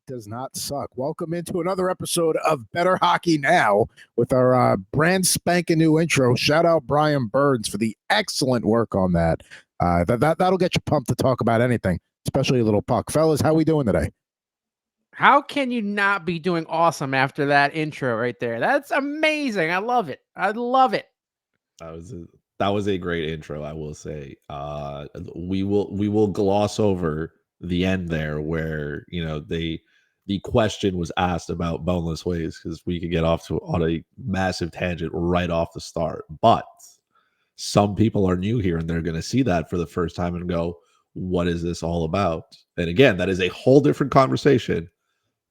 does not suck. Welcome into another episode of Bettor Hockey Now with our brand spanking new intro. Shout out Brian Burns for the excellent work on that. That'll get you pumped to talk about anything, especially a little puck. Fellas, how we doing today? How can you not be doing awesome after that intro right there? That's amazing. I love it. I love it. That was a great intro, I will say. We will gloss over the end there where, the question was asked about boneless wings, because we could get off on a massive tangent right off the start. But some people are new here and they're going to see that for the first time and go, what is this all about? And again, that is a whole different conversation,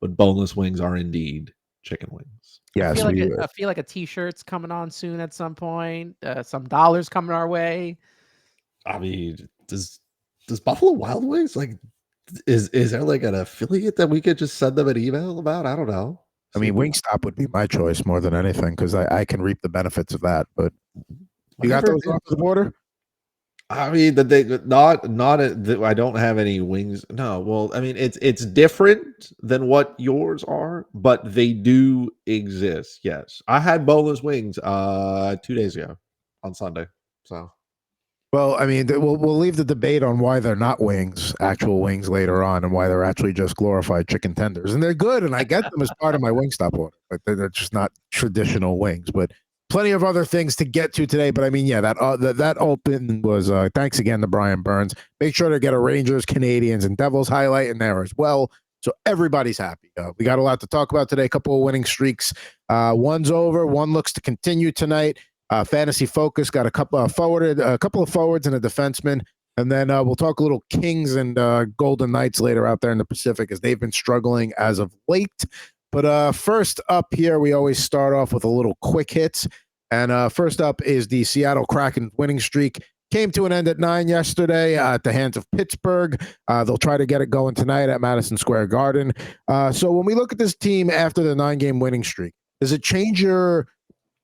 but boneless wings are indeed chicken wings. Yeah, I feel like a t-shirt's coming on soon at some point. Some dollars coming our way. I mean, does Buffalo Wild Wings is there like an affiliate that we could just send them an email about? I don't know. I mean, Wingstop would be my choice more than anything because I can reap the benefits of that. But you got those off the border? I mean, I don't have any wings. No, well, I mean, it's different than what yours are, but they do exist. Yes, I had boneless wings 2 days ago on Sunday. So, well, I mean, we'll leave the debate on why they're not wings, actual wings, later on, and why they're actually just glorified chicken tenders, and they're good, and I get them as part of my Wingstop order, but they're just not traditional wings, but. Plenty of other things to get to today, but I mean, yeah, that open was thanks again to Brian Burns. Make sure to get a Rangers, Canadians, and Devils highlight in there as well, so everybody's happy. We got a lot to talk about today. A couple of winning streaks. One's over. One looks to continue tonight. Fantasy Focus got a couple of forwards and a defenseman, and then we'll talk a little Kings and Golden Knights later out there in the Pacific as they've been struggling as of late. But first up here, we always start off with a little quick hits. And first up is the Seattle Kraken winning streak. Came to an end at 9 yesterday at the hands of Pittsburgh. They'll try to get it going tonight at Madison Square Garden. So when we look at this team after the 9-game winning streak, does it change your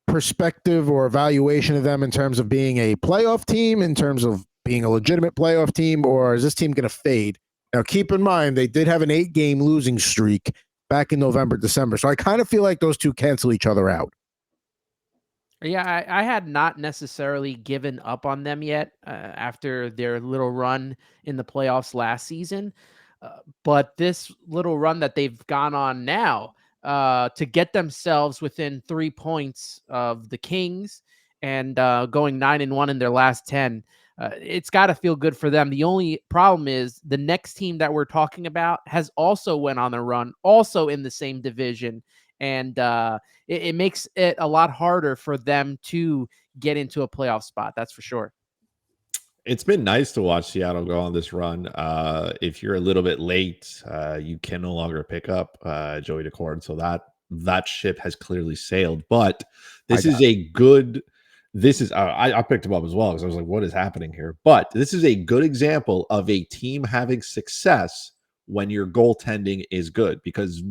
perspective or evaluation of them in terms of being a playoff team, in terms of being a legitimate playoff team, or is this team going to fade? Now, keep in mind, they did have an 8-game losing streak back in November, December. So I kind of feel like those two cancel each other out. Yeah, I had not necessarily given up on them yet after their little run in the playoffs last season. But this little run that they've gone on now to get themselves within 3 points of the Kings and going 9-1 in their last 10, it's got to feel good for them. The only problem is the next team that we're talking about has also went on a run, also in the same division. And it makes it a lot harder for them to get into a playoff spot. That's for sure. It's been nice to watch Seattle go on this run. If you're a little bit late, you can no longer pick up Joey Decord. So that ship has clearly sailed. But this is a good... I picked him up as well because I was like, what is happening here? But this is a good example of a team having success when your goaltending is good, because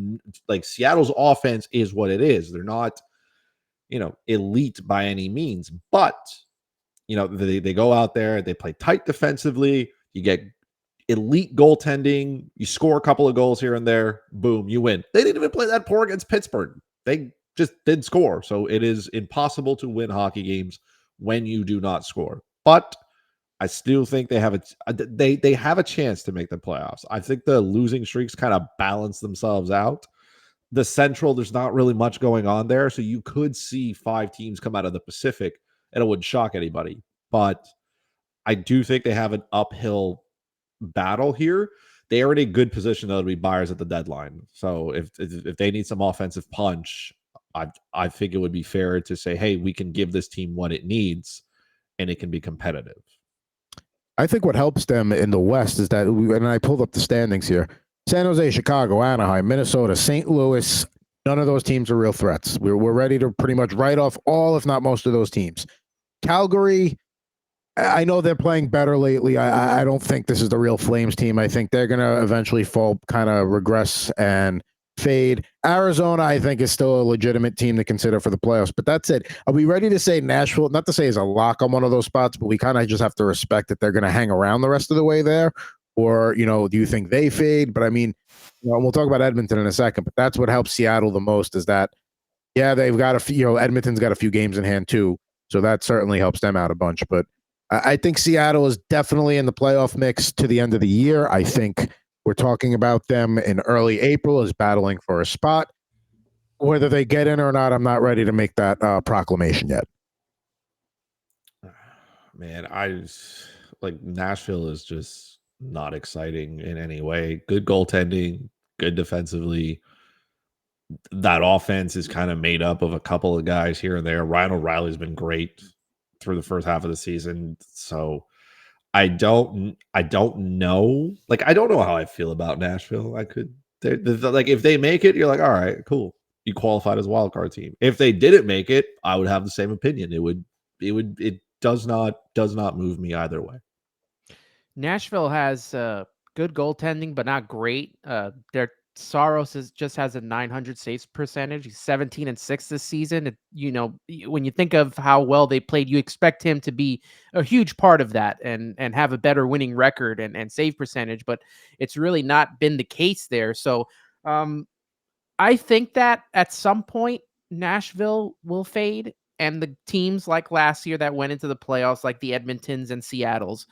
like Seattle's offense is what it is. They're not, elite by any means, but they go out there, they play tight defensively, you get elite goaltending, you score a couple of goals here and there, boom, you win. They didn't even play that poor against Pittsburgh. They just did score. So it is impossible to win hockey games when you do not score. But I still think they have a chance to make the playoffs. I think the losing streaks kind of balance themselves out. The Central, there's not really much going on there. So you could see 5 teams come out of the Pacific and it wouldn't shock anybody. But I do think they have an uphill battle here. They are in a good position, though, to be buyers at the deadline. So if they need some offensive punch, I think it would be fair to say, hey, we can give this team what it needs and it can be competitive. I think what helps them in the West is that, and I pulled up the standings here, San Jose, Chicago, Anaheim, Minnesota, St. Louis, none of those teams are real threats. We're ready to pretty much write off all, if not most of those teams. Calgary, I know they're playing better lately. I don't think this is the real Flames team. I think they're going to eventually fall, kind of regress and fade. Arizona, I think, is still a legitimate team to consider for the playoffs, but that's it. Are we ready to say Nashville, not to say is a lock on one of those spots, but we kind of just have to respect that they're going to hang around the rest of the way there? or do you think they fade? But I mean, we'll talk about Edmonton in a second, but that's what helps Seattle the most is that, yeah, they've got a few, Edmonton's got a few games in hand too, so that certainly helps them out a bunch. But I think Seattle is definitely in the playoff mix to the end of the year. I think we're talking about them in early April as battling for a spot. Whether they get in or not, I'm not ready to make that proclamation yet. Man, Nashville is just not exciting in any way. Good goaltending, good defensively. That offense is kind of made up of a couple of guys here and there. Ryan O'Reilly's been great through the first half of the season. So I don't know. I don't know how I feel about Nashville. If they make it, you're like, all right, cool. You qualified as a wild card team. If they didn't make it, I would have the same opinion. It does not move me either way. Nashville has good goaltending, but not great. Their Saros just has a 900 saves percentage. He's 17-6 this season. When you think of how well they played, you expect him to be a huge part of that and have a better winning record and save percentage, but it's really not been the case there. So I think that at some point Nashville will fade, and the teams like last year that went into the playoffs, like the Edmontons and Seattles,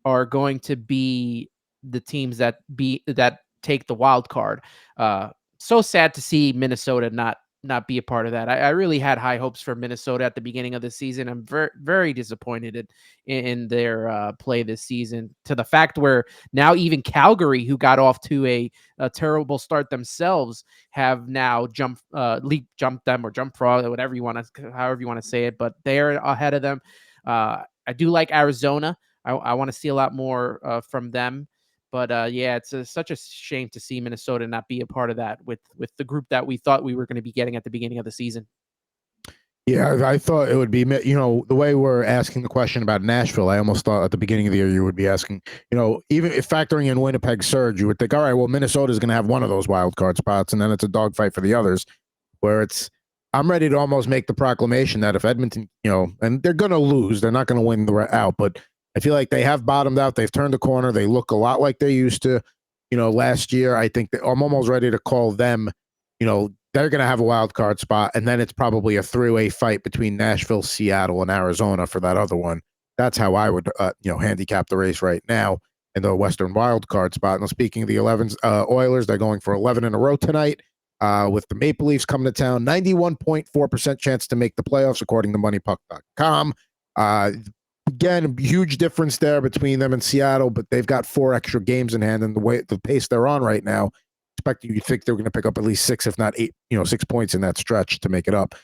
are going to be the teams that take the wild card. So sad to see Minnesota not be a part of that. I really had high hopes for Minnesota at the beginning of the season. I'm very, very disappointed in their play this season, to the fact where now even Calgary, who got off to a terrible start themselves, have now jumped them or jump frog, or whatever however you want to say it, but they're ahead of them. I do like Arizona. I want to see a lot more from them. But yeah, it's such a shame to see Minnesota not be a part of that with the group that we thought we were going to be getting at the beginning of the season. Yeah, I thought it would be, the way we're asking the question about Nashville, I almost thought at the beginning of the year you would be asking, even if factoring in Winnipeg surge, you would think, all right, well, Minnesota is going to have one of those wild card spots, and then it's a dogfight for the others, where I'm ready to almost make the proclamation that if Edmonton, and they're going to lose, they're not going to win the out, but I feel like they have bottomed out. They've turned the corner. They look a lot like they used to, last year. I think I'm almost ready to call them, they're going to have a wild card spot. And then it's probably a three-way fight between Nashville, Seattle, and Arizona for that other one. That's how I would, handicap the race right now in the Western wild card spot. Now, speaking of the 11s, Oilers, they're going for 11 in a row tonight. With the Maple Leafs coming to town, 91.4% chance to make the playoffs, according to MoneyPuck.com. Again, huge difference there between them and Seattle, but they've got 4 extra games in hand, and the pace they're on right now, you think they're going to pick up at least 6, if not 8, 6 points in that stretch to make it up.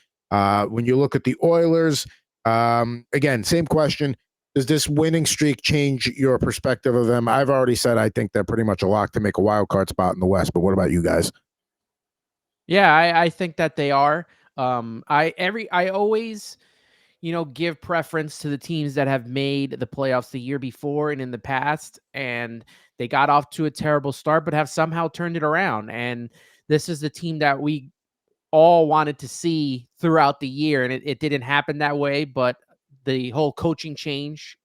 When you look at the Oilers, again, same question. Does this winning streak change your perspective of them? I've already said I think they're pretty much a lock to make a wild card spot in the West, but what about you guys? Yeah, I think that they are. I always give preference to the teams that have made the playoffs the year before and in the past, and they got off to a terrible start, but have somehow turned it around. And this is the team that we all wanted to see throughout the year, and it didn't happen that way, but the whole coaching change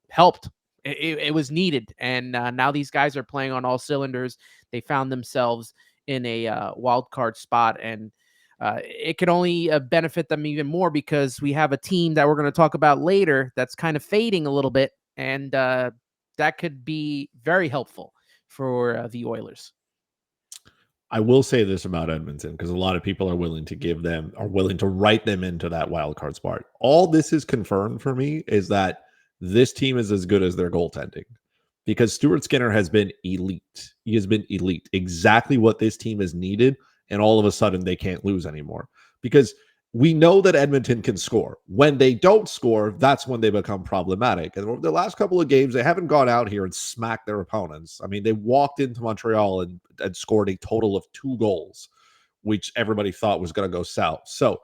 helped. It was needed, and now these guys are playing on all cylinders. They found themselves in a wild card spot, and it could only benefit them even more because we have a team that we're going to talk about later that's kind of fading a little bit, and that could be very helpful for the Oilers. I will say this about Edmonton, because a lot of people are willing to write them into that wild card spot. All this is confirmed for me is that this team is as good as their goaltending, because Stuart Skinner has been elite. He has been elite, exactly what this team has needed. And all of a sudden they can't lose anymore, because we know that Edmonton can score. When they don't score, that's when they become problematic. And over the last couple of games, they haven't gone out here and smacked their opponents. I mean, they walked into Montreal and scored a total of 2 goals, which everybody thought was going to go south. So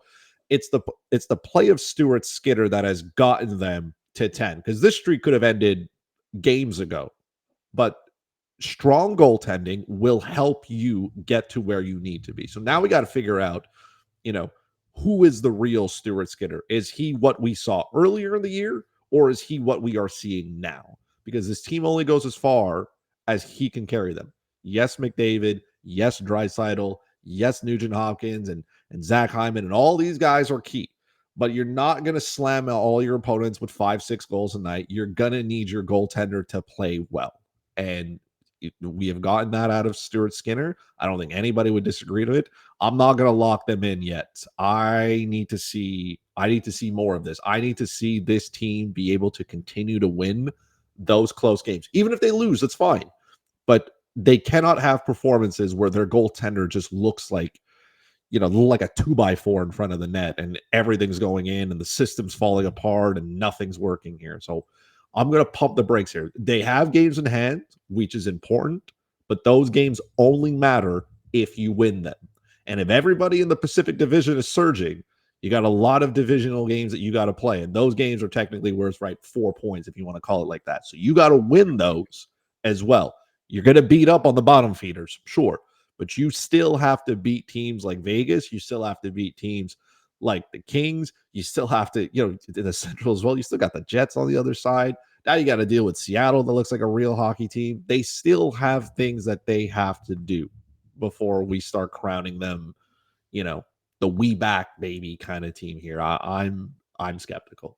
it's the play of Stuart Skinner that has gotten them to 10, because this streak could have ended games ago. But strong goaltending will help you get to where you need to be. So now we got to figure out, who is the real Stuart Skinner? Is he what we saw earlier in the year, or is he what we are seeing now? Because this team only goes as far as he can carry them. Yes, McDavid. Yes, Draisaitl. Yes, Nugent Hopkins and Zach Hyman and all these guys are key. But you're not going to slam all your opponents with 5-6 goals a night. You're going to need your goaltender to play well. And we have gotten that out of Stuart Skinner. I don't think anybody would disagree with it. I'm not going to lock them in yet. I need to see more of this. I need to see this team be able to continue to win those close games. Even if they lose, that's fine. But they cannot have performances where their goaltender just looks like, like a 2x4 in front of the net and everything's going in and the system's falling apart and nothing's working here. So I'm going to pump the brakes here. They have games in hand, which is important, but those games only matter if you win them. And if everybody in the Pacific Division is surging, you got a lot of divisional games that you got to play. And those games are technically worth 4 points, if you want to call it like that. So you got to win those as well. You're going to beat up on the bottom feeders, sure. But you still have to beat teams like Vegas. You still have to beat teams like the Kings. You still have to, in the Central as well. You still got the Jets on the other side. Now you got to deal with Seattle that looks like a real hockey team. They still have things that they have to do before we start crowning them, the we back baby kind of team here. I'm skeptical.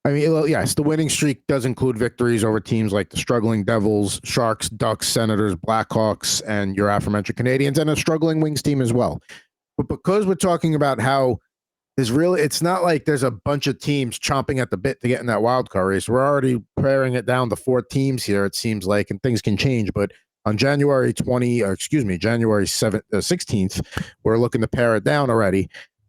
I mean, well, yes, the winning streak does include victories over teams like the struggling Devils, Sharks, Ducks, Senators, Blackhawks, and your aforementioned Canadians, and a struggling Wings team as well. But because we're talking about how it's not like there's a bunch of teams chomping at the bit to get in that wild card race. We're already paring it down to 4 teams here, it seems like, and things can change. But on January 16th, we're looking to pare it down already.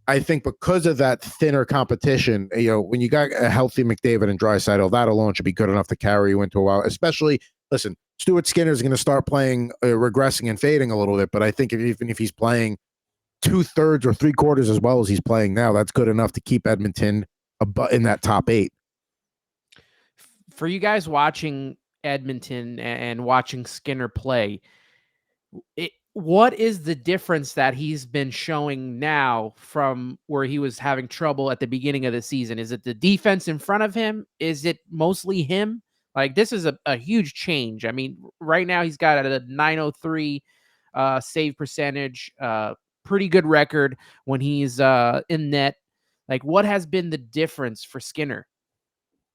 I think because of that thinner competition, when you got a healthy McDavid and Draisaitl, that alone should be good enough to carry you into a while. Especially, listen, Stuart Skinner is going to start playing, regressing and fading a little bit. But I think even if he's playing 2/3 or 3/4 as well as he's playing now, that's good enough to keep Edmonton in that top 8. For you guys watching Edmonton and watching Skinner play, what is the difference that he's been showing now from where he was having trouble at the beginning of the season? Is it the defense in front of him? Is it mostly him? Like, this is a huge change. I mean, right now he's got a 903 save percentage, pretty good record when he's in net. Like, what has been the difference for Skinner?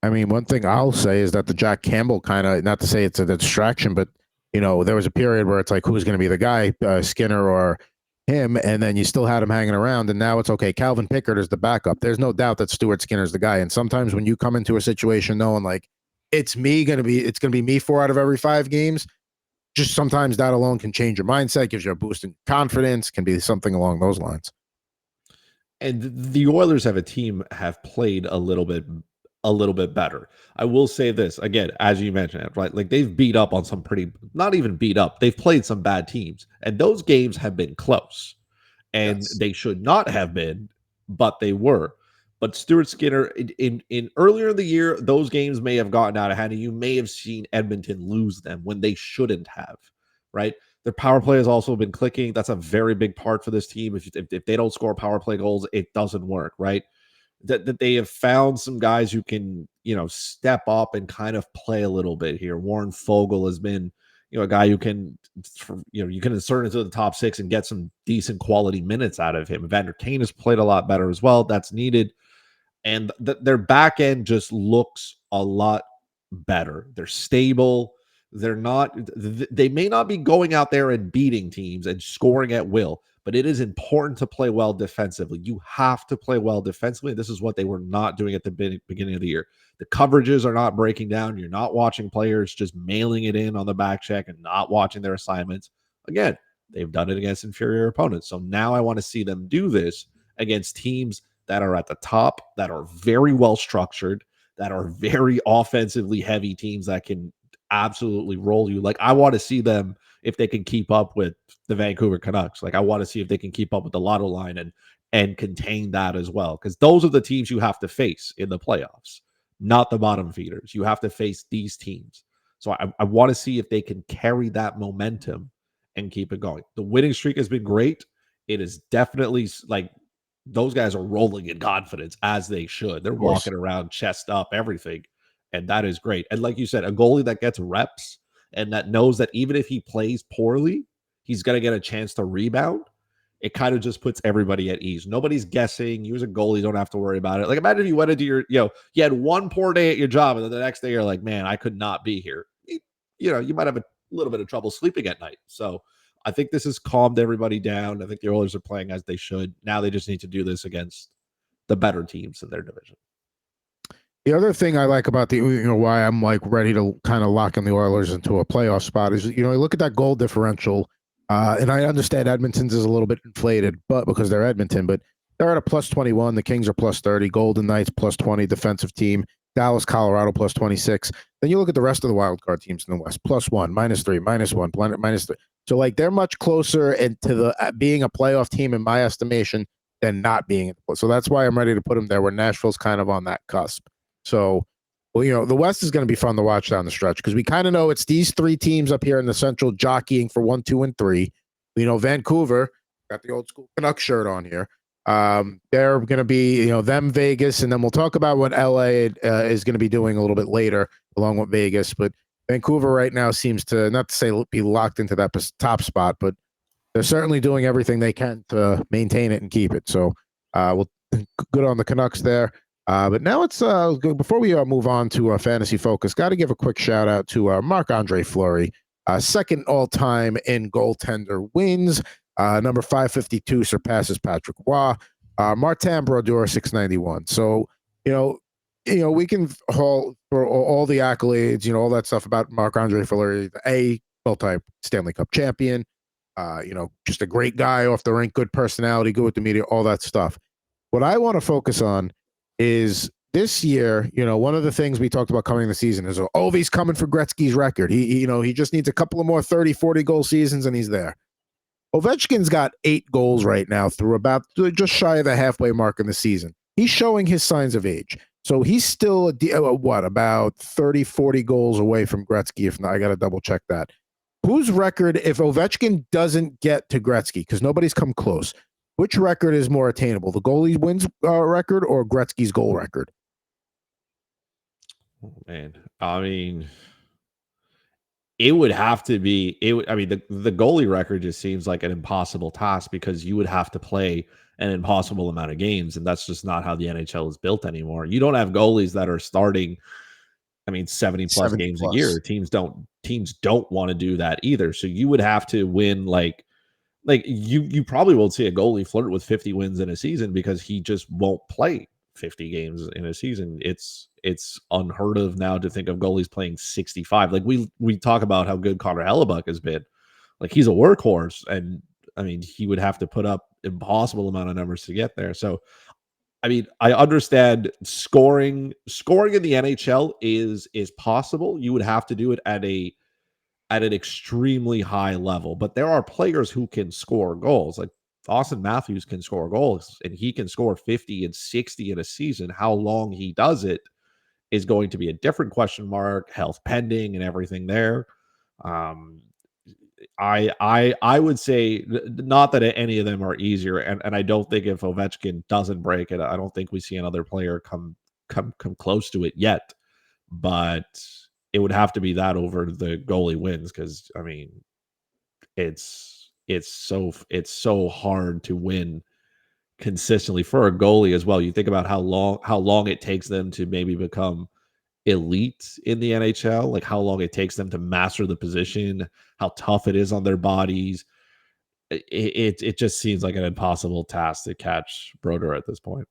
I mean, one thing I'll say is that the Jack Campbell kind of, not to say it's a distraction, but there was a period where it's like, who's going to be the guy, Skinner or him? And then you still had him hanging around. And now it's okay. Calvin Pickard is the backup. There's no doubt that Stuart Skinner's the guy. And sometimes when you come into a situation knowing like it's going to be me 4 out of every 5 games, just sometimes that alone can change your mindset, gives you a boost in confidence, can be something along those lines. And the Oilers have played a little bit better. I will say this again, as you mentioned, right? Like, they've beat up on some not even beat up. They've played some bad teams, and those games have been close, and they should not have been, but they were. But Stuart Skinner, in earlier in the year, those games may have gotten out of hand, and you may have seen Edmonton lose them when they shouldn't have, right? Their power play has also been clicking. That's a very big part for this team. If they don't score power play goals, it doesn't work, right? That they have found some guys who can, step up and kind of play a little bit here. Warren Fogle has been, a guy who can, you can insert into the top 6 and get some decent quality minutes out of him. Evander Kane has played a lot better as well. That's needed. And their back end just looks a lot better. They're stable. They may not be going out there and beating teams and scoring at will, but it is important to play well defensively. You have to play well defensively. This is what they were not doing at the beginning of the year. The coverages are not breaking down. You're not watching players just mailing it in on the back check and not watching their assignments. Again, they've done it against inferior opponents. So now I want to see them do this against teams that are at the top, that are very well structured, that are very offensively heavy teams that can absolutely roll you. Like, I want to see them if they can keep up with the Vancouver Canucks. Like, I want to see if they can keep up with the Lotto line and contain that as well, because those are the teams you have to face in the playoffs, not the bottom feeders. You have to face these teams. So I want to see if they can carry that momentum and keep it going. The winning streak has been great. It is definitely like those guys are rolling in confidence, as they should. They're walking around chest up, everything. And that is great. And like you said, a goalie that gets reps and that knows that even if he plays poorly, he's going to get a chance to rebound, it kind of just puts everybody at ease. Nobody's guessing. You as a goalie, you don't have to worry about it. Like, imagine if you went into your, you had one poor day at your job, and then the next day you're like, man, I could not be here. You might have a little bit of trouble sleeping at night. So I think this has calmed everybody down. I think the Oilers are playing as they should. Now they just need to do this against the better teams in their division. The other thing I like about why I'm like ready to kind of lock in the Oilers into a playoff spot is, look at that goal differential. And I understand Edmonton's is a little bit inflated, but because they're Edmonton, but they're at a +21. The Kings are +30. Golden Knights +20 defensive team. Dallas, Colorado +26. Then you look at the rest of the wild card teams in the West: +1, -3, -1, -3. So like they're much closer into the being a playoff team in my estimation than not being. So that's why I'm ready to put them there, where Nashville's kind of on that cusp. So, the West is going to be fun to watch down the stretch because we kind of know it's these three teams up here in the Central jockeying for 1, 2, and 3. Vancouver got the old school Canucks shirt on here. They're going to be, them, Vegas, and then we'll talk about what LA is going to be doing a little bit later along with Vegas. But Vancouver right now seems to, not to say be locked into that top spot, but they're certainly doing everything they can to maintain it and keep it. So, we'll good on the Canucks there. But now it's before we move on to Fantasy Focus, got to give a quick shout out to Marc-Andre Fleury, second all-time in goaltender wins. Number 552 surpasses Patrick Roy. Martin Brodeur 691. So we can haul for all the accolades, all that stuff about Marc-Andre Fleury, a well-type Stanley Cup champion. Just a great guy off the rink, good personality, good with the media, all that stuff. What I want to focus on is this year, one of the things we talked about coming in the season is, he's coming for Gretzky's record. He just needs a couple of more 30, 40 goal seasons and he's there. Ovechkin's got 8 goals right now through about just shy of the halfway mark in the season. He's showing his signs of age. So he's still about 30, 40 goals away from Gretzky. If not, I got to double check that. Whose record, if Ovechkin doesn't get to Gretzky, because nobody's come close, which record is more attainable, the goalie wins record or Gretzky's goal record? Oh, man, I mean, it would have to be. The goalie record just seems like an impossible task because you would have to play an impossible amount of games, and that's just not how the NHL is built anymore. You don't have goalies that are starting 70 plus games a year. Teams don't want to do that either. So you would have to win like you probably won't see a goalie flirt with 50 wins in a season because he just won't play 50 games in a season. It's unheard of now to think of goalies playing 65. Like we talk about how good Connor Hellebuck has been. Like he's a workhorse, and he would have to put up impossible amount of numbers to get there. So I understand scoring in the NHL is possible. You would have to do it at an extremely high level, but there are players who can score goals. Like Austin Matthews can score goals, and he can score 50 and 60 in a season. How long he does it is going to be a different question mark, health pending and everything there. I would say not that any of them are easier, and I don't think if Ovechkin doesn't break it, I don't think we see another player come close to it yet. But it would have to be that over the goalie wins because it's so hard to win consistently for a goalie as well. You think about how long it takes them to maybe become elite in the NHL, like how long it takes them to master the position, how tough it is on their bodies. It just seems like an impossible task to catch Brodeur at this point.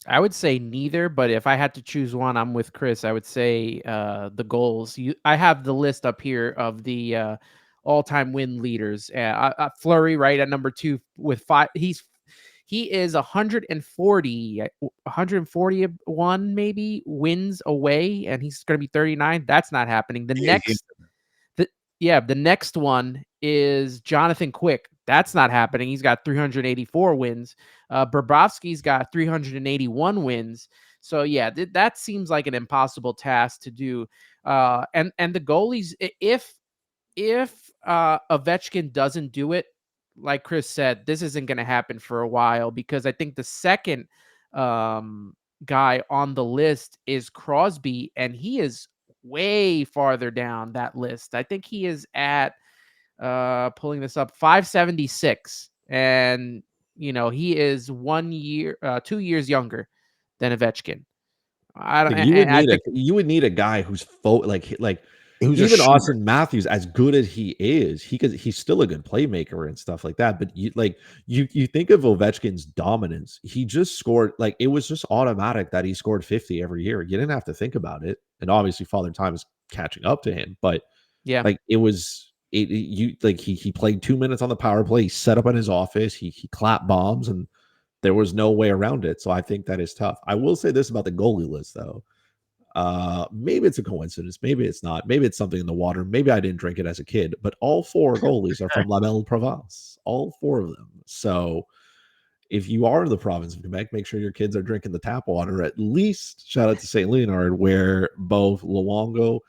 I would say neither, but if I had to choose one, I'm with Chris. I would say the goals. I have the list up here of the all-time win leaders. Fleury, right at number 2 with 5. He is 141 maybe wins away, and he's going to be 39. That's not happening. The next one is Jonathan Quick. That's not happening. He's got 384 wins. Bobrovsky's got 381 wins. So yeah, that seems like an impossible task to do. And the goalies, if Ovechkin doesn't do it, like Chris said, this isn't going to happen for a while because I think the second guy on the list is Crosby, and he is way farther down that list. I think he is at pulling this up 576, and he is 2 years younger than Ovechkin. I don't. I think You would need a guy who's like Who's a even shooter. Austin Matthews, as good as he is, he's still a good playmaker and stuff like that. But you think of Ovechkin's dominance. He just scored, like, it was just automatic that he scored 50 every year. You didn't have to think about it. And obviously Father Time is catching up to him. But yeah. like he played 2 minutes on the power play, he set up in his office, he clapped bombs, and there was no way around it. So I think that is tough. I will say this about the goalie list, though. Maybe it's a coincidence. Maybe it's not. Maybe it's something in the water. Maybe I didn't drink it as a kid. But all 4 goalies are from La Belle Province. All 4 of them. So if you are in the province of Quebec, make sure your kids are drinking the tap water. At least shout out to St. Leonard, where both Luongo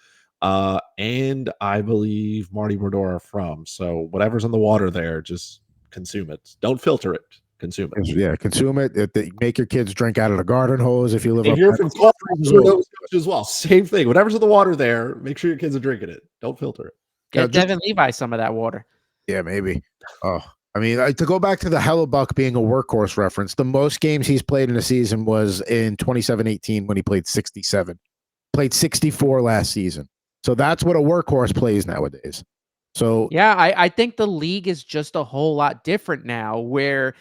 and I believe Marty Brodeur are from. So whatever's in the water there, just consume it. Don't filter it. Consume it. Yeah, consume it. Make your kids drink out of the garden hose if you live. If you're from Nova Scotia as well, same thing. Whatever's in the water there, make sure your kids are drinking it. Don't filter it. Get Devin Levi some of that water. Yeah, maybe. Oh, I mean, to go back to the Hellebuck being a workhorse reference, the most games he's played in a season was in 27-18 when he played 67. Played 64 last season. So that's what a workhorse plays nowadays. So yeah, I think the league is just a whole lot different now, where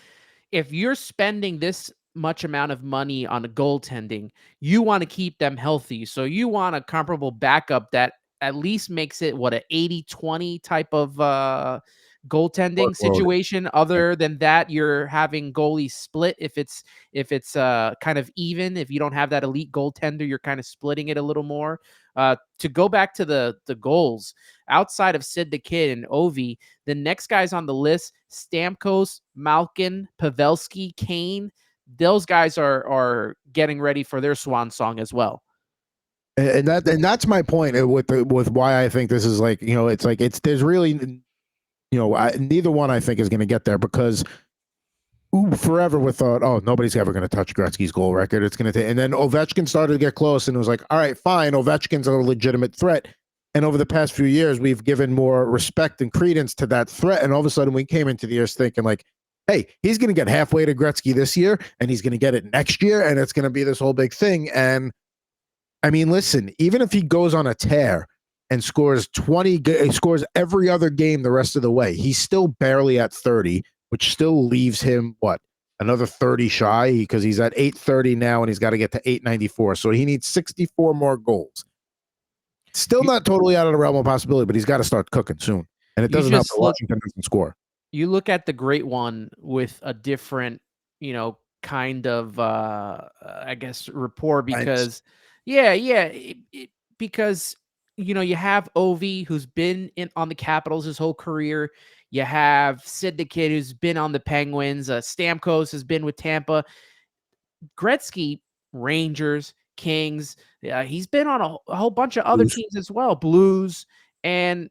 if you're spending this much amount of money on a goaltending, you want to keep them healthy. So you want a comparable backup that at least makes it an 80-20 type of goaltending situation. Other than that, you're having goalies split. If it's kind of even, if you don't have that elite goaltender, you're kind of splitting it a little more. To go back to the goals, outside of Sid the Kid and Ovi, the next guys on the list: Stamkos, Malkin, Pavelski, Kane. Those guys are getting ready for their swan song as well. And that's my point with why I think this is like, there's really, neither one I think is going to get there, because forever we thought, oh, nobody's ever going to touch Gretzky's goal record. It's going to take, and then Ovechkin started to get close, and it was like, all right, fine, Ovechkin's a legitimate threat. And over the past few years, we've given more respect and credence to that threat. And all of a sudden, we came into the years thinking like, hey, he's going to get halfway to Gretzky this year, and he's going to get it next year, and it's going to be this whole big thing. And I mean, listen, even if he goes on a tear and scores scores every other game the rest of the way, he's still barely at 30. Which still leaves him, another 30 shy, because he's at 830 now and he's got to get to 894. So he needs 64 more goals. Still not totally out of the realm of possibility, but he's got to start cooking soon. And it doesn't help that Washington doesn't score. You look at the great one with a different, kind of, I guess, rapport, because, because, you have Ovi, who's been on the Capitals his whole career. You have Sid the Kid, who's been on the Penguins. Stamkos has been with Tampa. Gretzky, Rangers, Kings. He's been on a whole bunch of other teams as well, Blues, and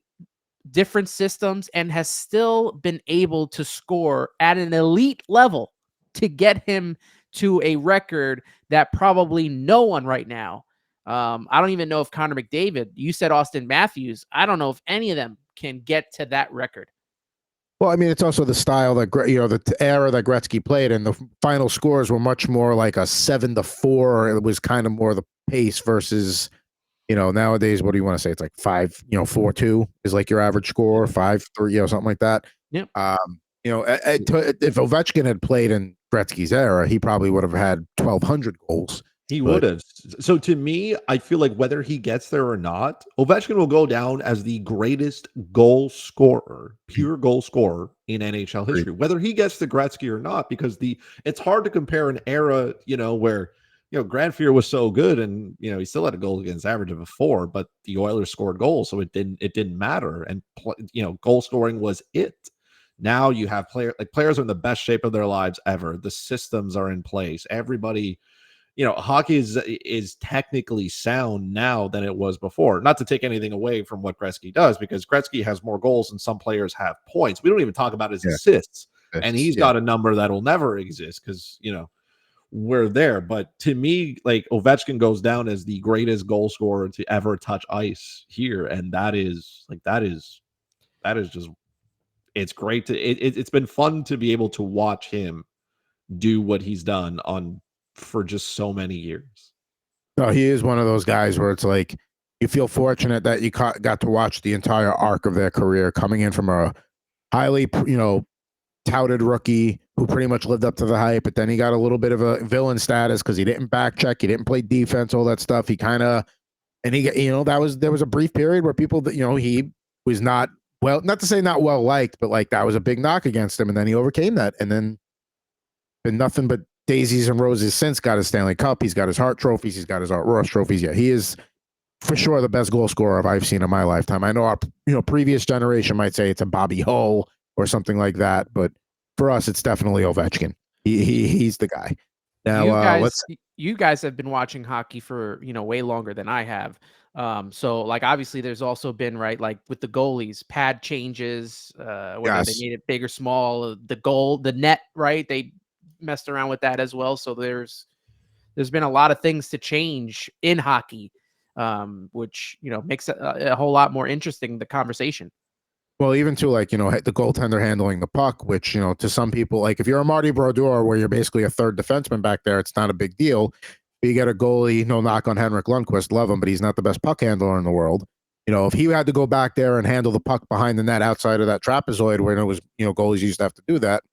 different systems, and has still been able to score at an elite level to get him to a record that probably no one right now. I don't even know if Connor McDavid, you said Austin Matthews, I don't know if any of them can get to that record. Well, I mean, it's also the style that, the era that Gretzky played, and the final scores were much more like a 7-4. It was kind of more the pace versus, nowadays, what do you want to say? It's like 4-2 is like your average score, 5-3, something like that. Yep. If Ovechkin had played in Gretzky's era, he probably would have had 1,200 goals. He would have. So to me, I feel like whether he gets there or not, Ovechkin will go down as the greatest goal scorer, pure goal scorer in NHL history, whether he gets to Gretzky or not, because it's hard to compare an era, where, Grant Fuhr was so good and, he still had a goal against average of a 4, but the Oilers scored goals. So it didn't matter. And, goal scoring was it. Now you have players are in the best shape of their lives ever. The systems are in place. Everybody, hockey is technically sound now than it was before. Not to take anything away from what Gretzky does, because Gretzky has more goals than some players have points. We don't even talk about his assists, and he's got a number that will never exist because we're there. But to me, like Ovechkin goes down as the greatest goal scorer to ever touch ice here, and that is just it's great to it's been fun to be able to watch him do what he's done on for just so many years. No, he is one of those guys where it's like you feel fortunate that you got to watch the entire arc of their career, coming in from a highly, touted rookie who pretty much lived up to the hype, but then he got a little bit of a villain status because he didn't back check, he didn't play defense, all that stuff. He kind of, and he, there was a brief period where people that, he was not to say not well liked, but like that was a big knock against him, and then he overcame that, and then been nothing but daisies and roses since. Got his Stanley Cup, he's got his Hart trophies, he's got his Art Ross trophies. Yeah, he is for sure the best goal scorer I've seen in my lifetime. I know our previous generation might say it's a Bobby Hull or something like that, but for us, it's definitely Ovechkin. He's the guy. Now, you guys have been watching hockey for way longer than I have. So like obviously there's also been like with the goalies, pad changes, whether they made it big or small, the net, right? They messed around with that as well. So there's been a lot of things to change in hockey, which makes it a whole lot more interesting, the conversation. Well, even to the goaltender handling the puck, which to some people, like if you're a Marty Brodeur where you're basically a third defenseman back there, it's not a big deal. You get a goalie, no knock on Henrik Lundqvist, love him, but he's not the best puck handler in the world. If he had to go back there and handle the puck behind the net outside of that trapezoid where it was, goalies used to have to do that.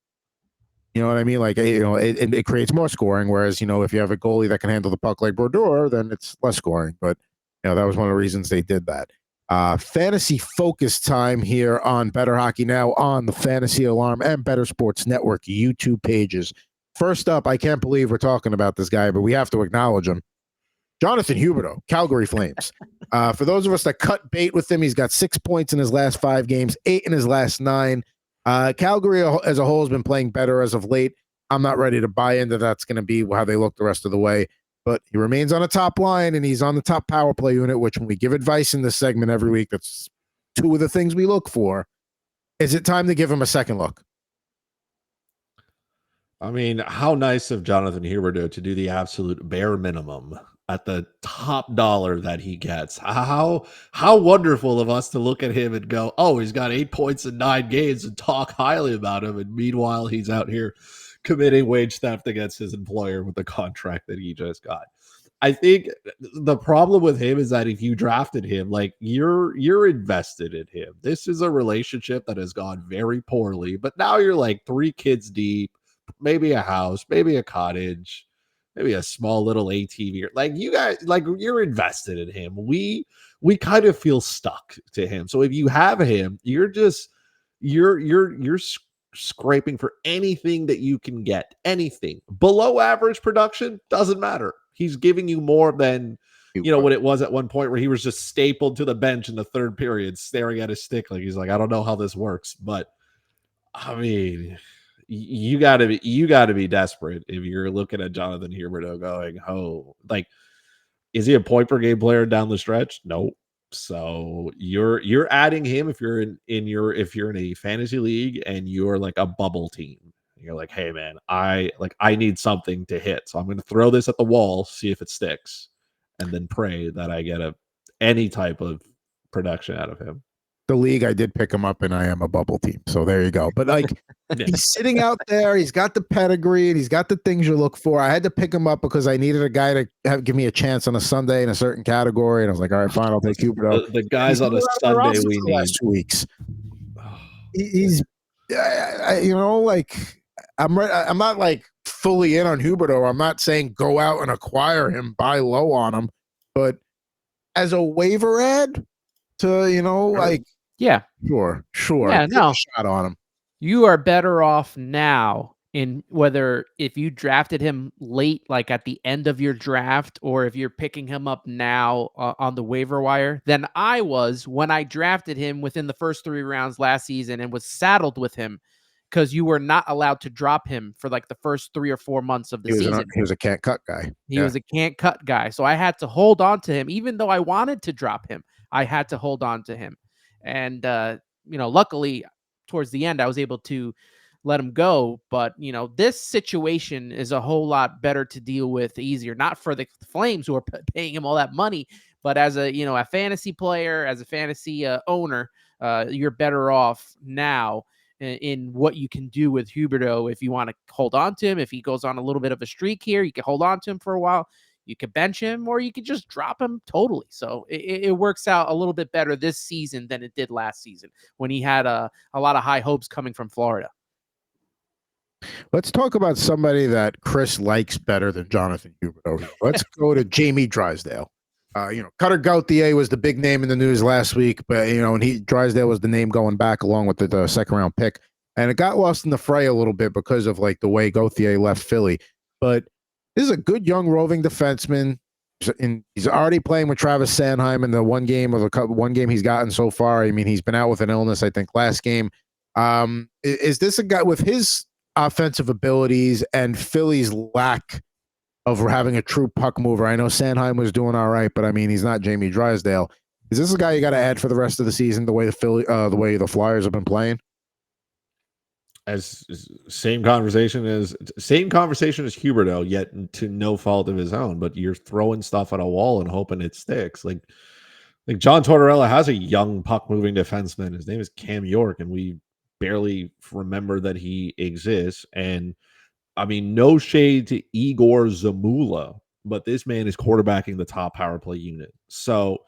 You know what I mean? Like, it creates more scoring. Whereas, if you have a goalie that can handle the puck like Brodeur, then it's less scoring. But, that was one of the reasons they did that. Fantasy focus time here on Bettor Hockey Now on the Fantasy Alarm and Bettor Sports Network YouTube pages. First up, I can't believe we're talking about this guy, but we have to acknowledge him. Jonathan Huberdeau, Calgary Flames. For those of us that cut bait with him, he's got 6 points in his last 5 games, 8 in his last 9. Calgary as a whole has been playing better as of late. I'm not ready to buy into that's going to be how they look the rest of the way. But he remains on the top line, and he's on the top power play unit, which when we give advice in this segment every week, that's 2 of the things we look for. Is it time to give him a second look? I mean, how nice of Jonathan Huberdeau to do the absolute bare minimum at the top dollar that he gets. How wonderful of us to look at him and go, oh, he's got 8 points in 9 games and talk highly about him. And meanwhile, he's out here committing wage theft against his employer with the contract that he just got. I think the problem with him is that if you drafted him, like you're invested in him. This is a relationship that has gone very poorly, but now you're like 3 kids deep, maybe a house, maybe a cottage, maybe a small little ATV. Like you guys, like you're invested in him. We kind of feel stuck to him. So if you have him, you're scraping for anything that you can get. Anything below average production doesn't matter. He's giving you more than what it was at one point where he was just stapled to the bench in the third period, staring at his stick like he's like, I don't know how this works. But I mean, you gotta be desperate if you're looking at Jonathan Huberdeau going, oh, like, is he a point per game player down the stretch? Nope. So you're adding him if you're in a fantasy league and you're like a bubble team. You're like, hey man, I need something to hit. So I'm going to throw this at the wall, see if it sticks, and then pray that I get any type of production out of him. The league, I did pick him up, and I am a bubble team. So there you go. But like, he's sitting out there. He's got the pedigree, and he's got the things you look for. I had to pick him up because I needed a guy to give me a chance on a Sunday in a certain category. And I was like, all right, fine, I'll take Huberdeau. The guys on a Sunday we need. Last 2 weeks. He's, like, I'm not like fully in on Huberdeau. I'm not saying go out and acquire him, buy low on him, but as a waiver ad to yeah, sure, yeah, no shot on him. You are better off now in whether if you drafted him late, like at the end of your draft, or if you're picking him up now on the waiver wire, than I was when I drafted him within the first 3 rounds last season and was saddled with him because you were not allowed to drop him for like the first 3 or 4 months of the season. He was a can't cut guy. He was a can't cut guy. So I had to hold on to him. Even though I wanted to drop him, I had to hold on to him. And, luckily towards the end, I was able to let him go. But, this situation is a whole lot better to deal with, easier, not for the Flames who are paying him all that money, but as a fantasy player, as a fantasy owner, you're better off now in what you can do with Huberdeau. If you want to hold on to him, if he goes on a little bit of a streak here, you can hold on to him for a while. You could bench him, or you could just drop him totally. So it works out a little bit better this season than it did last season when he had a lot of high hopes coming from Florida. Let's talk about somebody that Chris likes better than Jonathan Huberdeau. Let's go to Jamie Drysdale. Cutter Gauthier was the big name in the news last week, but and Drysdale was the name going back along with the second round pick, and it got lost in the fray a little bit because of like the way Gauthier left Philly. But this is a good young roving defenseman. He's already playing with Travis Sanheim in the one game he's gotten so far. I mean, he's been out with an illness, I think, last game. Is this a guy with his offensive abilities and Philly's lack of having a true puck mover? I know Sanheim was doing all right, but I mean, he's not Jamie Drysdale. Is this a guy you got to add for the rest of the season? The way the Flyers have been playing. As same conversation as Huberdeau, yet to no fault of his own. But you're throwing stuff at a wall and hoping it sticks. Like John Tortorella has a young puck moving defenseman. His name is Cam York, and we barely remember that he exists. And I mean, no shade to Igor Zamula, but this man is quarterbacking the top power play unit. So,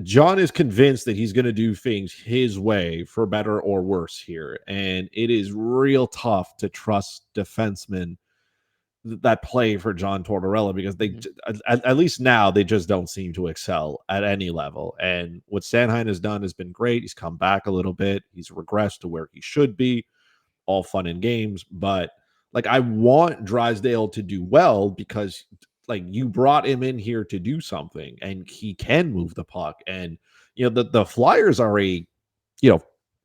John is convinced that he's going to do things his way for better or worse here. And it is real tough to trust defensemen that play for John Tortorella because they, at least now, they just don't seem to excel at any level. And what Sanheim has done has been great. He's come back a little bit. He's regressed to where he should be. All fun and games. But I want Drysdale to do well because you brought him in here to do something and he can move the puck. And, the Flyers are a,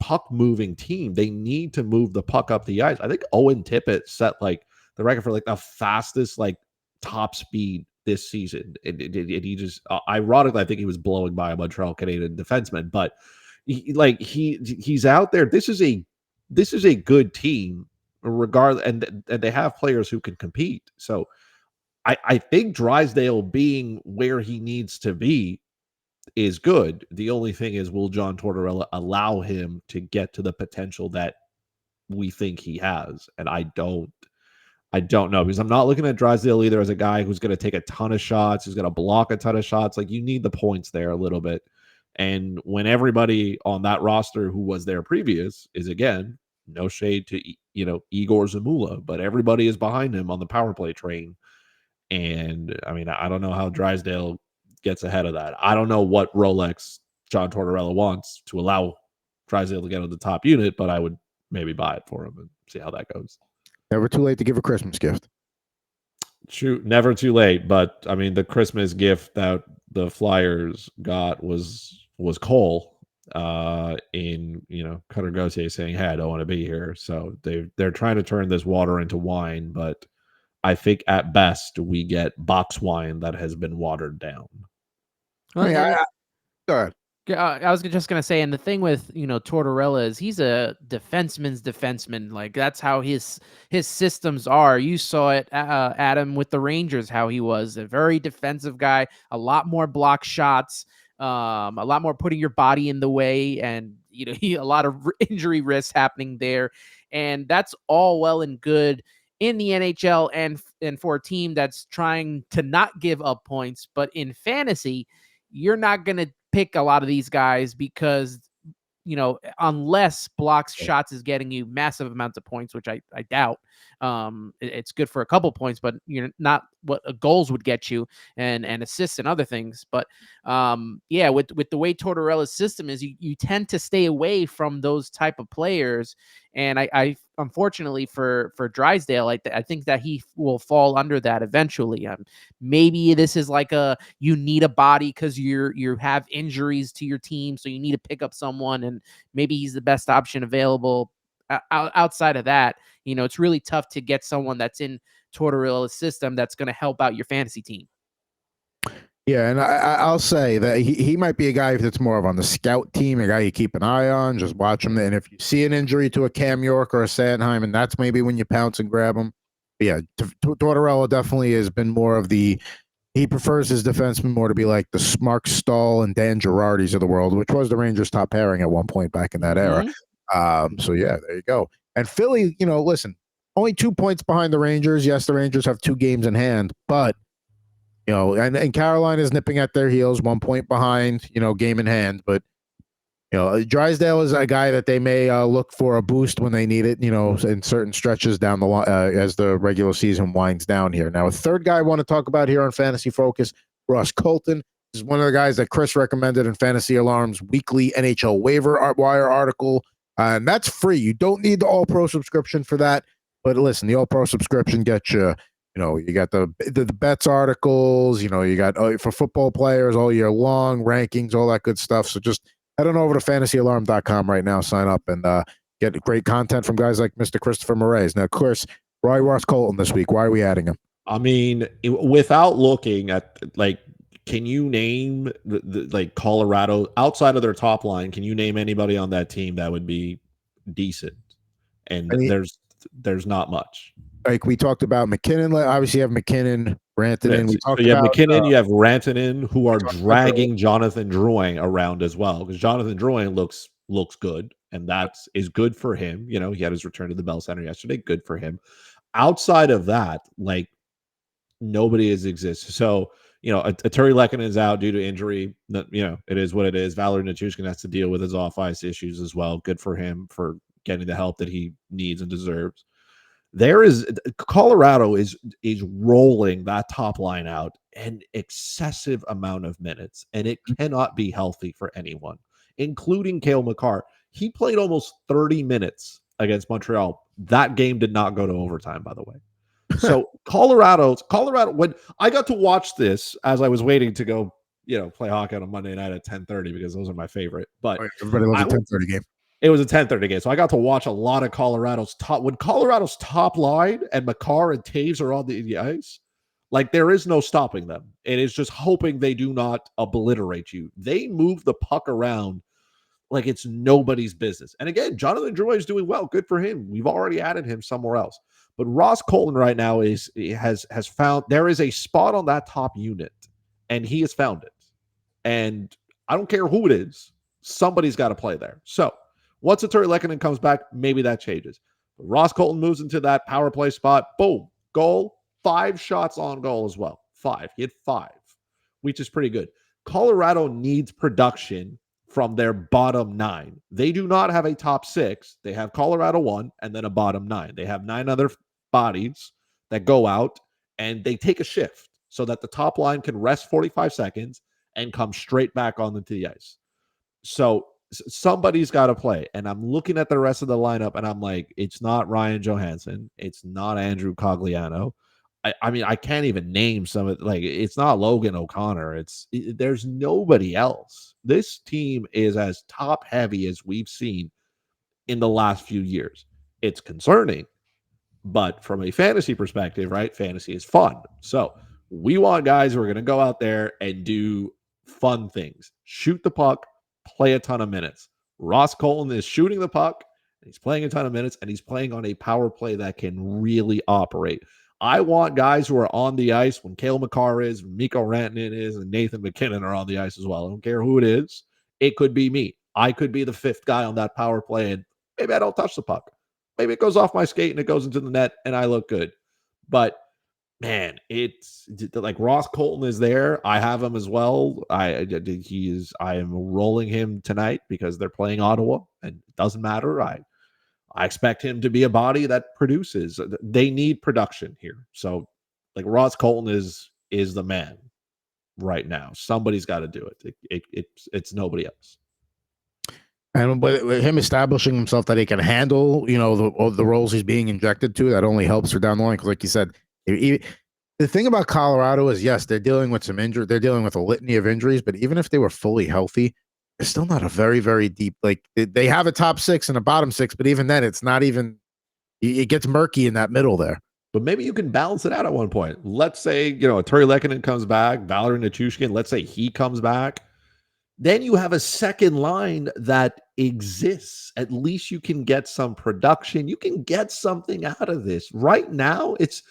puck moving team. They need to move the puck up the ice. I think Owen Tippett set the record for the fastest, top speed this season. And he just, ironically, I think he was blowing by a Montreal Canadian defenseman, but he's out there. This is a good team regardless. And they have players who can compete. So, I think Drysdale being where he needs to be is good. The only thing is, will John Tortorella allow him to get to the potential that we think he has? And I don't know, because I'm not looking at Drysdale either as a guy who's going to take a ton of shots, who's going to block a ton of shots. You need the points there a little bit. And when everybody on that roster who was there previous is, again, no shade to, Igor Zamula, but everybody is behind him on the power play train. And I mean, I don't know how Drysdale gets ahead of that. I don't know what Rolex John Tortorella wants to allow Drysdale to get on the top unit, but I would maybe buy it for him and see how that goes. Never too late to give a Christmas gift. True, never too late. But I mean, the Christmas gift that the Flyers got was Cole in Cutter Gauthier saying, "Hey, I don't want to be here." So they're trying to turn this water into wine, but I think at best we get box wine that has been watered down. Well, go ahead. I was just going to say, and the thing with, Tortorella is he's a defenseman's defenseman. That's how his systems are. You saw it, Adam, with the Rangers, how he was a very defensive guy, a lot more block shots, a lot more putting your body in the way, and, a lot of injury risks happening there. And that's all well and good in the NHL and for a team that's trying to not give up points. But in fantasy, you're not going to pick a lot of these guys because, unless blocks shots is getting you massive amounts of points, which I doubt. It's good for a couple points, but not what goals would get you and assists and other things. But with the way Tortorella's system is, you tend to stay away from those type of players. And I unfortunately for Drysdale, I think that he will fall under that eventually. Maybe this is you need a body because you have injuries to your team, so you need to pick up someone, and maybe he's the best option available. Outside of that, it's really tough to get someone that's in Tortorella's system that's going to help out your fantasy team. Yeah, and I'll say that he might be a guy that's more of on the scout team, a guy you keep an eye on, just watch him. And if you see an injury to a Cam York or a Sanheim, and that's maybe when you pounce and grab him. But yeah, Tortorella definitely has been more of the. He prefers his defensemen more to be like the Mark Stahl and Dan Girardis of the world, which was the Rangers' top pairing at one point back in that era. So yeah, there you go. And Philly, listen, only 2 points behind the Rangers. Yes, the Rangers have 2 games in hand, but and Carolina is nipping at their heels, 1 point behind, game in hand. But Drysdale is a guy that they may look for a boost when they need it, in certain stretches down the line as the regular season winds down here. Now, a third guy I want to talk about here on Fantasy Focus, Ross Colton. This is one of the guys that Chris recommended in Fantasy Alarm's weekly NHL waiver wire article. And that's free. You don't need the All-Pro subscription for that. But listen, the All-Pro subscription gets you, you got the bets articles, you got for football players all year long, rankings, all that good stuff. So just head on over to fantasyalarm.com right now, sign up, and get great content from guys like Mr. Christopher Morais. Now, of course, Ross Colton this week. Why are we adding him? I mean, without looking at, can you name the Colorado outside of their top line? Can you name anybody on that team that would be decent? And there's not much. Like we talked about McKinnon. Obviously, you have McKinnon, Rantanen. We talked you have about McKinnon, you have Rantanen, who are dragging Jonathan Drouin around as well, because Jonathan Drouin looks good, and that is good for him. He had his return to the Bell Center yesterday. Good for him. Outside of that, nobody exists. So, Terry Lekkinen is out due to injury. It is what it is. Valery Nichushkin has to deal with his off-ice issues as well. Good for him for getting the help that he needs and deserves. Colorado is rolling that top line out an excessive amount of minutes, and it cannot be healthy for anyone, including Cale Makar. He played almost 30 minutes against Montreal. That game did not go to overtime, by the way. So Colorado, when I got to watch this as I was waiting to go, play hockey on a Monday night at 10:30, because those are my favorite. But everybody loves a 10:30 game. It was a 10:30 game, so I got to watch a lot of Colorado's top. When Colorado's top line and Makar and Taves are on the ice, there is no stopping them. It is just hoping they do not obliterate you. They move the puck around like it's nobody's business. And again, Jonathan Drouin is doing well. Good for him. We've already added him somewhere else. But Ross Colton right now has found there is a spot on that top unit, and he has found it. And I don't care who it is, somebody's got to play there. So once Terry Lekkinen comes back, maybe that changes. But Ross Colton moves into that power play spot. Boom, goal. 5 shots on goal as well. 5. He had 5, which is pretty good. Colorado needs production from their bottom 9. They do not have a top 6. They have Colorado 1 and then a bottom 9. They have 9 other bodies that go out, and they take a shift so that the top line can rest 45 seconds and come straight back onto the ice. So somebody's got to play. And I'm looking at the rest of the lineup, and I'm like, it's not Ryan Johansson. It's not Andrew Cogliano. I mean, I can't even name some of it's not Logan O'Connor. There's nobody else. This team is as top heavy as we've seen in the last few years. It's concerning, but from a fantasy perspective, right? Fantasy is fun. So we want guys who are going to go out there and do fun things, shoot the puck, play a ton of minutes. Ross Colton is shooting the puck, and he's playing a ton of minutes, and he's playing on a power play that can really operate. I want guys who are on the ice when Cale Makar is, Mikko Rantanen is, and Nathan McKinnon are on the ice as well. I don't care who it is. It could be me. I could be the 5th guy on that power play, and maybe I don't touch the puck. Maybe it goes off my skate and it goes into the net, and I look good. But man, it's like Ross Colton is there. I have him as well. I am rolling him tonight because they're playing Ottawa, and it doesn't matter. I expect him to be a body that produces. They need production here. So Ross Colton is the man right now. Somebody's got to do it. It's nobody else. And with him establishing himself that he can handle, the roles he's being injected to, that only helps for down the line. Because like you said, the thing about Colorado is, yes, they're dealing with some injury. They're dealing with a litany of injuries. But even if they were fully healthy, they're still not a very, very deep. They have a top 6 and a bottom 6, but even then, it's not even. It gets murky in that middle there. But maybe you can balance it out at one point. Let's say, a Terry Lehkonen comes back, Valery Nichushkin, let's say he comes back. Then you have a second line that exists. At least you can get some production. You can get something out of this. Right now, it's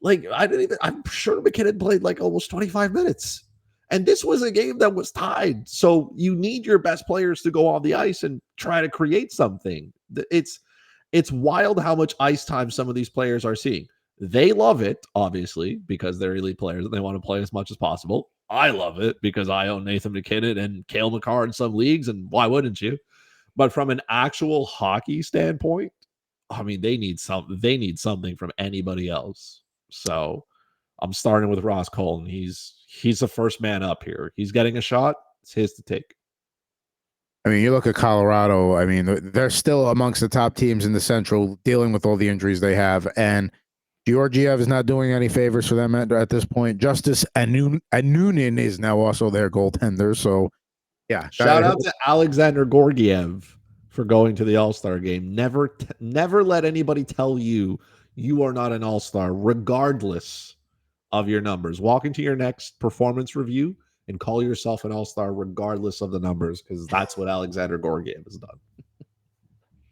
like I'm sure McKinnon played like almost 25 minutes. And this was a game that was tied. So you need your best players to go on the ice and try to create something. It's wild how much ice time some of these players are seeing. They love it, obviously, because they're elite players and they want to play as much as possible. I love it because I own Nathan McKinnon and Cale Makar in some leagues, and why wouldn't you? But from an actual hockey standpoint, I mean, they need something from anybody else. So I'm starting with Ross Colton. He's the first man up here. He's getting a shot. It's his to take. I mean, you look at Colorado. I mean, they're still amongst the top teams in the Central, dealing with all the injuries they have, and Georgiev is not doing any favors for them at this point. Justice Anunin is now also their goaltender. So, yeah. Shout out to Alexander Georgiev for going to the All-Star game. Never let anybody tell you are not an All-Star, regardless of your numbers. Walk into your next performance review and call yourself an All-Star regardless of the numbers, because that's what Alexander Georgiev has done.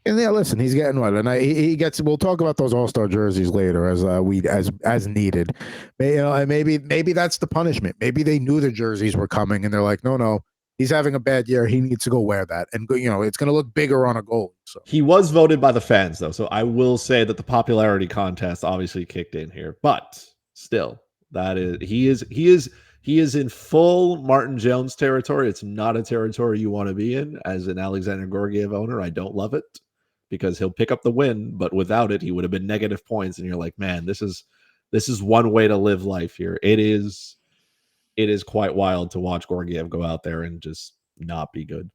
And yeah, listen, he's getting one, and he gets. We'll talk about those All-Star jerseys later as needed. And maybe that's the punishment. Maybe they knew the jerseys were coming, and they're like, no, he's having a bad year. He needs to go wear that, and it's going to look bigger on a goal. So he was voted by the fans, though. So I will say that the popularity contest obviously kicked in here, but still, he is in full Martin Jones territory. It's not a territory you want to be in as an Alexander Georgiev owner. I don't love it, because he'll pick up the win, but without it, he would have been negative points. And you're like, man, this is one way to live life here. It is quite wild to watch Georgiev go out there and just not be good.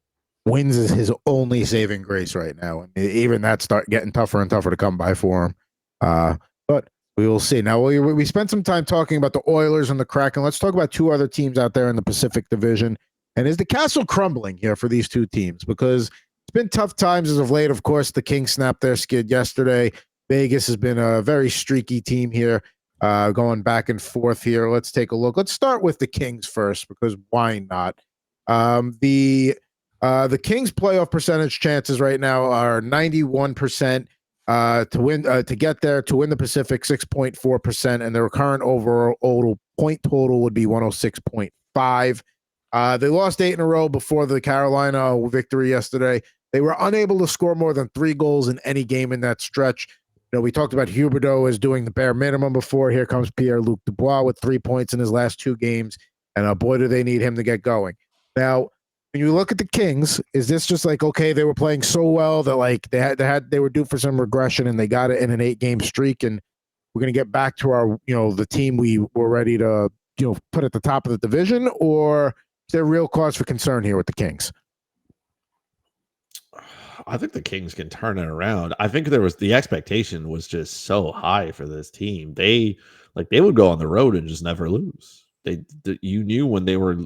Wins is his only saving grace right now, and even that start getting tougher and tougher to come by for him. But we will see. Now we spent some time talking about the Oilers and the Kraken. Let's talk about two other teams out there in the Pacific Division. And is the castle crumbling here for these two teams? Because it's been tough times as of late. Of course, the Kings snapped their skid yesterday. Vegas has been a very streaky team here, going back and forth here. Let's take a look. Let's start with the Kings first, because why not? The Kings' playoff percentage chances right now are 91% to win, to get there, to win the Pacific, 6.4%, and their current overall point total would be 106.5. They lost 8 in a row before the Carolina victory yesterday. They were unable to score more than 3 goals in any game in that stretch. We talked about Huberdeau as doing the bare minimum before. Here comes Pierre-Luc Dubois with 3 points in his last 2 games, and boy, do they need him to get going. Now, when you look at the Kings, is this just like, okay, they were playing so well that like they were due for some regression, and they got it in an 8-game streak, and we're going to get back to our, the team we were ready to, put at the top of the division? Or is there real cause for concern here with the Kings? I think the Kings can turn it around. I think the expectation was just so high for this team. They would go on the road and just never lose. You knew when they were,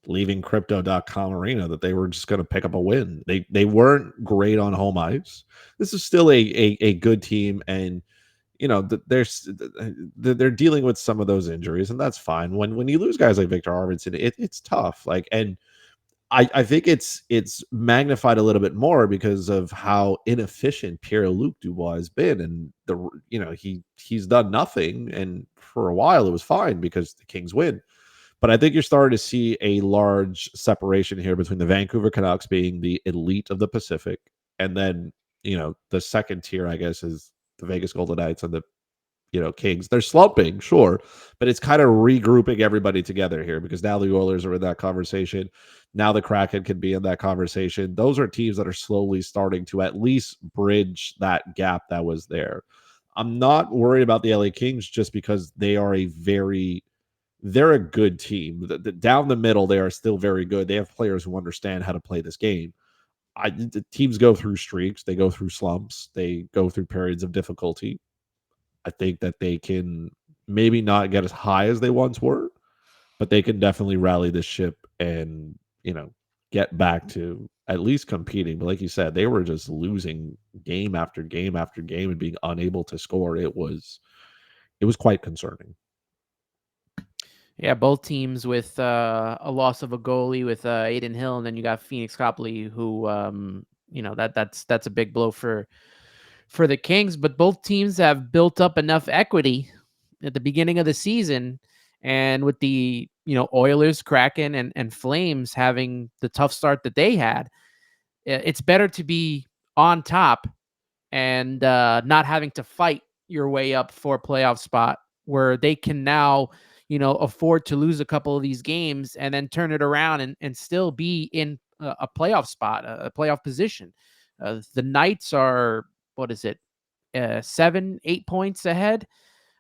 leaving crypto.com arena that they were just going to pick up a win. They weren't great on home ice. This is still a good team, and they're dealing with some of those injuries, and that's fine. When you lose guys like Victor Arvidsson, it's tough. And I think it's magnified a little bit more because of how inefficient Pierre-Luc Dubois has been, and he's done nothing, and for a while it was fine because the Kings win. But I think you're starting to see a large separation here between the Vancouver Canucks being the elite of the Pacific, and then the second tier, I guess, is the Vegas Golden Knights and the Kings. They're slumping, sure, but it's kind of regrouping everybody together here, because now the Oilers are in that conversation. Now the Kraken can be in that conversation. Those are teams that are slowly starting to at least bridge that gap that was there. I'm not worried about the LA Kings just because they're a good team. Down the middle, they are still very good. They have players who understand how to play this game. The teams go through streaks. They go through slumps. They go through periods of difficulty. I think that they can maybe not get as high as they once were, but they can definitely rally this ship and, get back to at least competing. But like you said, they were just losing game after game after game and being unable to score. It was quite concerning. Yeah, both teams with a loss of a goalie with Aiden Hill, and then you got Phoenix Copley, who that's a big blow for the Kings. But both teams have built up enough equity at the beginning of the season, and with the Oilers, Kraken, and Flames having the tough start that they had, it's better to be on top and not having to fight your way up for a playoff spot where they can now, afford to lose a couple of these games and then turn it around and still be in a playoff spot, a playoff position. The Knights are, what is it, 7-8 points ahead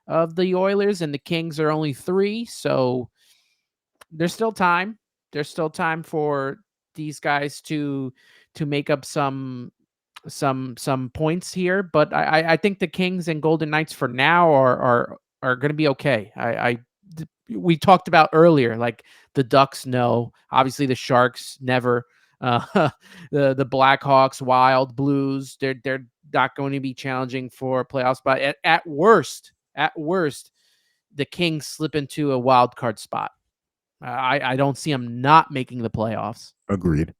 of the Oilers, and the Kings are only 3. So there's still time. There's still time for these guys to make up some points here, but I think the Kings and Golden Knights for now are going to be okay. We talked about earlier, like the Ducks, no, obviously the Sharks, never. The Blackhawks, Wild, Blues, they're not going to be challenging for a playoff spot. At worst, the Kings slip into a wild card spot. I don't see them not making the playoffs. Agreed.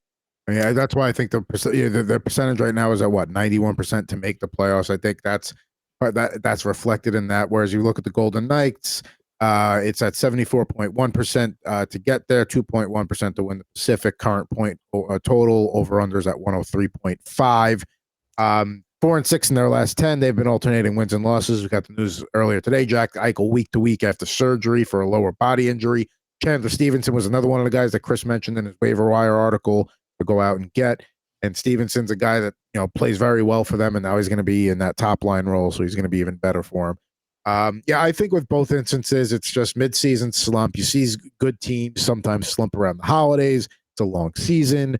Yeah, that's why I think the percentage right now is at what, 91% to make the playoffs. I think that's reflected in that. Whereas you look at the Golden Knights, it's at 74.1% to get there, 2.1% to win the Pacific. Current point total over unders at 103.5. 4-6 in their last 10. They've been alternating wins and losses. We got the news earlier today. Jack Eichel week to week after surgery for a lower body injury. Chandler Stevenson was another one of the guys that Chris mentioned in his waiver wire article to go out and get. And Stevenson's a guy that plays very well for them, and now he's going to be in that top line role, so he's going to be even better for him. I think with both instances, it's just midseason slump. You see good teams sometimes slump around the holidays. It's a long season.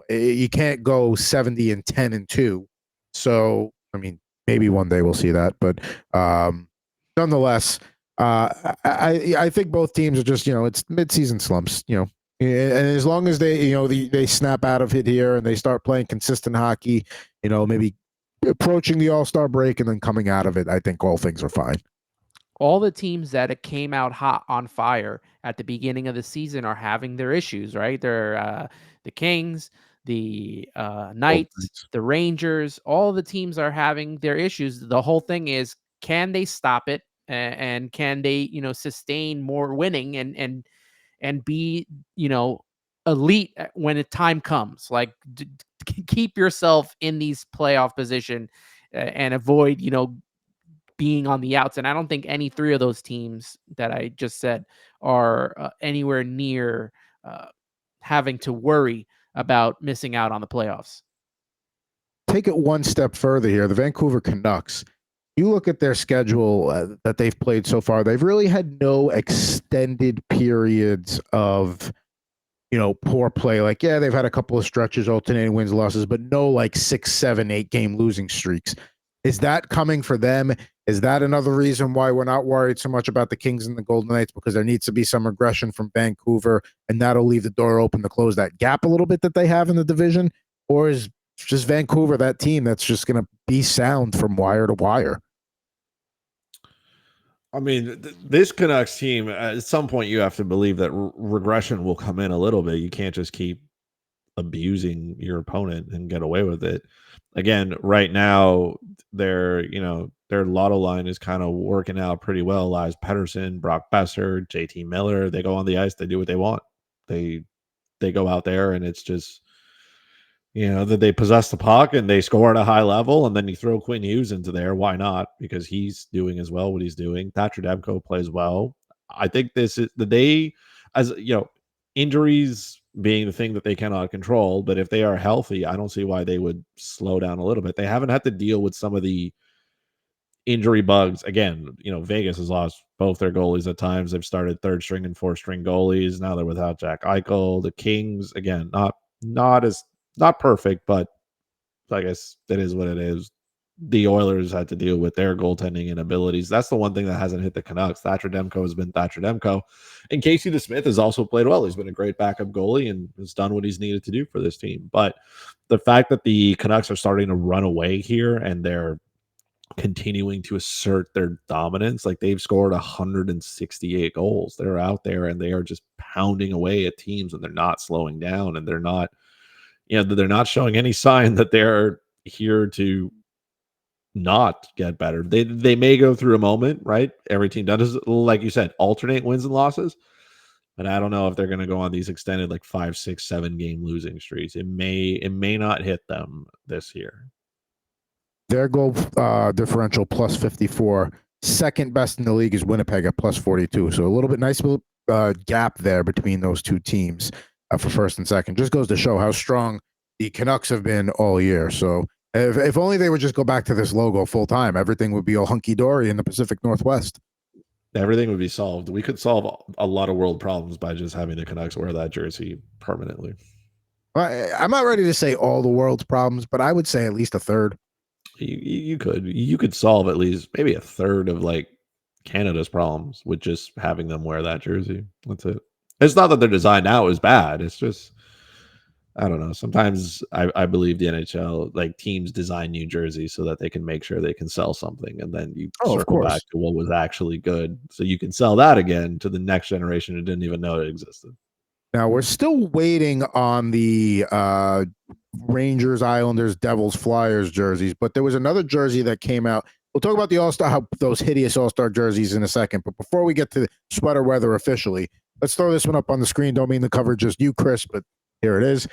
You can't go 70-10-2. So, I mean, maybe one day we'll see that, but nonetheless, I think both teams are just, it's midseason slumps, and as long as they, they snap out of it here and they start playing consistent hockey, maybe approaching the All-Star break and then coming out of it, I think all things are fine. All the teams that came out hot on fire at the beginning of the season are having their issues, right? They're the Kings, the Knights, the Rangers. All the teams are having their issues. The whole thing is, can they stop it? And can they, sustain more winning and be, elite when the time comes? Like, keep yourself in these playoff position and avoid, being on the outs. And I don't think any 3 of those teams that I just said are anywhere near having to worry about missing out on the playoffs. Take it one step further here. The Vancouver Canucks. You look at their schedule that they've played so far, they've really had no extended periods of, poor play. Like, yeah, they've had a couple of stretches, alternating wins, losses, but no like 6, 7, 8 game losing streaks. Is that coming for them? Is that another reason why we're not worried so much about the Kings and the Golden Knights? Because there needs to be some aggression from Vancouver, and that'll leave the door open to close that gap a little bit that they have in the division? Or is just Vancouver that team that's just going to be sound from wire to wire? I mean, this Canucks team, at some point you have to believe that regression will come in a little bit. You can't just keep abusing your opponent and get away with it. Again, right now, their lotto line is kind of working out pretty well. Elias Pettersson, Brock Besser, JT Miller, they go on the ice, they do what they want. They go out there and it's just, that they possess the puck and they score at a high level, and then you throw Quinn Hughes into there. Why not? Because he's doing as well what he's doing. Thatcher Demko plays well. I think this is the day, as injuries being the thing that they cannot control, but if they are healthy, I don't see why they would slow down a little bit. They haven't had to deal with some of the injury bugs. Again, Vegas has lost both their goalies at times. They've started 3rd string and 4th string goalies. Now they're without Jack Eichel. The Kings, again, not perfect, but I guess it is what it is. The Oilers had to deal with their goaltending inabilities. That's the one thing that hasn't hit the Canucks. Thatcher Demko has been Thatcher Demko. And Casey DeSmith has also played well. He's been a great backup goalie and has done what he's needed to do for this team. But the fact that the Canucks are starting to run away here and they're continuing to assert their dominance. Like they've scored 168 goals. They're out there and they are just pounding away at teams, and they're not slowing down, and they're not, they're not showing any sign that they're here to not get better. They may go through a moment, right? Every team does, like you said, alternate wins and losses. But I don't know if they're going to go on these extended like 5, 6, 7 game losing streaks. It may not hit them this year. Their goal differential plus 54. Second best in the league is Winnipeg at plus 42. So a little bit nice gap there between those two teams for first and second. Just goes to show how strong the Canucks have been all year. So if only they would just go back to this logo full time, everything would be all hunky dory in the Pacific Northwest. Everything would be solved. We could solve a lot of world problems by just having the Canucks wear that jersey permanently. I'm not ready to say all the world's problems, but I would say at least a third. You could solve at least maybe a third of like Canada's problems with just having them wear that jersey. That's it. It's not that their design now is bad. It's just, I don't know. Sometimes I believe the NHL, like teams design new jerseys so that they can make sure they can sell something, and then you circle back to what was actually good, so you can sell that again to the next generation who didn't even know it existed. Now we're still waiting on the Rangers, Islanders, Devils, Flyers jerseys, but there was another jersey that came out. We'll talk about the All-Star, those hideous All-Star jerseys in a second. But before we get to sweater weather officially, let's throw this one up on the screen. Don't mean to cover just you, Chris, but here it is.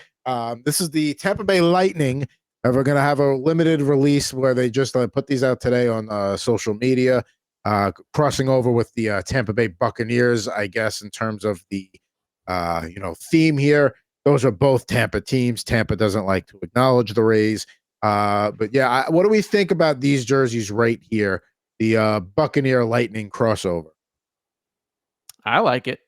This is the Tampa Bay Lightning. We're going to have a limited release where they just put these out today on social media, crossing over with the Tampa Bay Buccaneers, I guess, in terms of the theme here. Those are both Tampa teams. Tampa doesn't like to acknowledge the Rays. But yeah, what do we think about these jerseys right here? The Buccaneer Lightning crossover. I like it.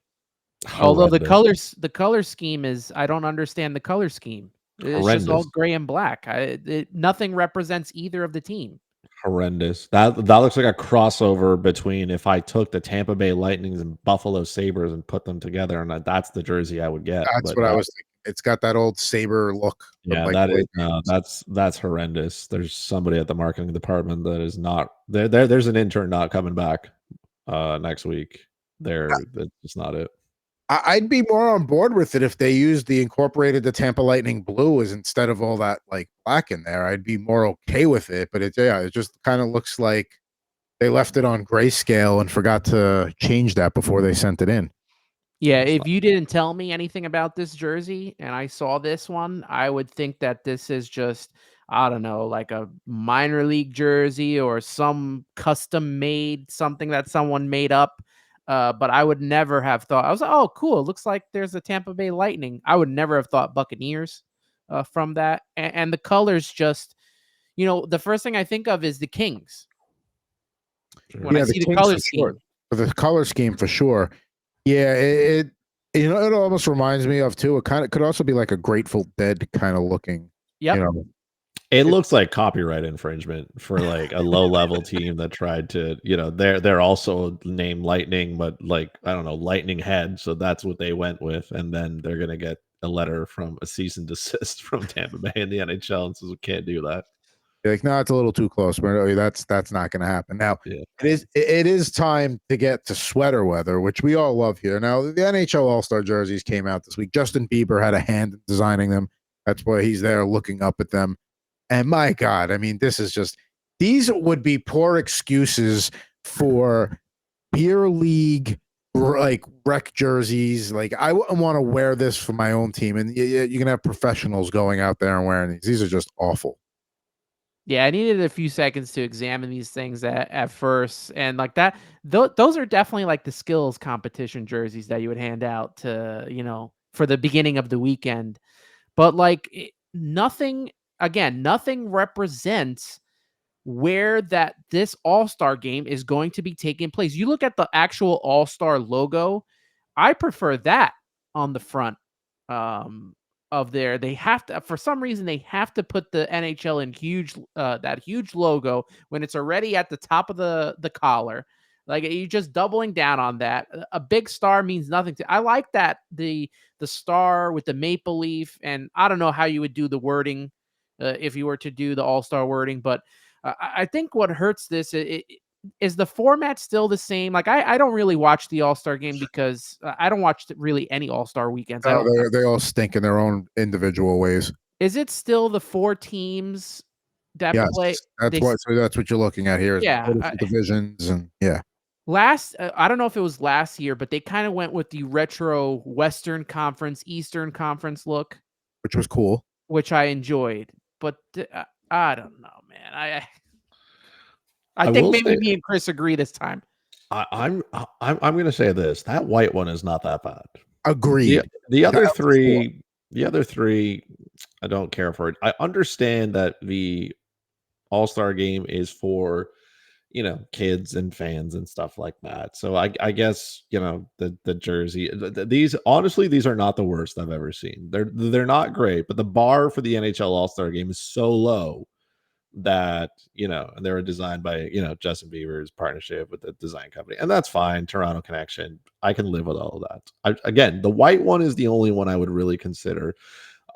Horrendous. Although the color scheme is, I don't understand the color scheme. It's just all gray and black. Nothing represents either of the team. Horrendous. That looks like a crossover between if I took the Tampa Bay Lightnings and Buffalo Sabres and put them together, and that's the jersey I would get. That's what I was thinking. It's got that old Sabre look. Yeah, that's horrendous. There's somebody at the marketing department that is not there. There's an intern not coming back next week. That's just not it. I'd be more on board with it if they incorporated the Tampa Lightning blue as instead of all that like black in there. I'd be more okay with it, but it just kind of looks like they left it on grayscale and forgot to change that before they sent it in. Yeah, if you didn't tell me anything about this jersey and I saw this one, I would think that this is just, I don't know, like a minor league jersey or some custom made something that someone made up. But I would never have thought. I was like, oh, cool. It looks like there's a Tampa Bay Lightning. I would never have thought Buccaneers from that. And the colors just, the first thing I think of is the Kings. When I see the color scheme. Sure. The color scheme for sure. Yeah, it almost reminds me of too. It could also be like a Grateful Dead kind of looking. Yep. It looks like copyright infringement for like a low level team that tried to, they're also named Lightning, but like, I don't know, Lightning Head. So that's what they went with. And then they're going to get a letter from a cease and desist from Tampa Bay and the NHL and says, we can't do that. You're like, no, it's a little too close. That's not going to happen. Now, it is time to get to sweater weather, which we all love here. Now, the NHL All-Star jerseys came out this week. Justin Bieber had a hand in designing them. That's why he's there looking up at them. And my God, I mean, these would be poor excuses for beer league like rec jerseys. Like I wouldn't want to wear this for my own team. And you can have professionals going out there and wearing these. These are just awful. Yeah, I needed a few seconds to examine these things at first, and like that, those are definitely like the skills competition jerseys that you would hand out to, for the beginning of the weekend. But like nothing represents where this All-Star game is going to be taking place. You look at the actual All-Star logo, I prefer that on the front. Of there, they have to, for some reason, they have to put the NHL in that huge logo when it's already at the top of the collar. Like you're just doubling down on that. A big star means nothing to. I like that the star with the maple leaf, and I don't know how you would do the wording if you were to do the All-Star wording, but I think what hurts this is the format still the same. Like I don't really watch the All-Star game because I don't watch really any All-Star weekends. I No, don't. they all stink in their own individual ways. Is it still the 4 teams that Yes, play? that's what. So that's what you're looking at here. Is Yeah. divisions and I don't know if it was last year, but they kind of went with the retro Western Conference, Eastern Conference look, which was cool. which I enjoyed. But I don't know, man. I think maybe me and Chris agree this time. I'm going to say this: that white one is not that bad. Agreed. The other three, I don't care for it. I understand that the All-Star game is for, kids and fans and stuff like that. So I guess, the jersey, these honestly, these are not the worst I've ever seen. They're not great, but the bar for the NHL All-Star game is so low that, and they were designed by, Justin Bieber's partnership with the design company, and that's fine. Toronto connection. I can live with all of that. Again, the white one is the only one I would really consider.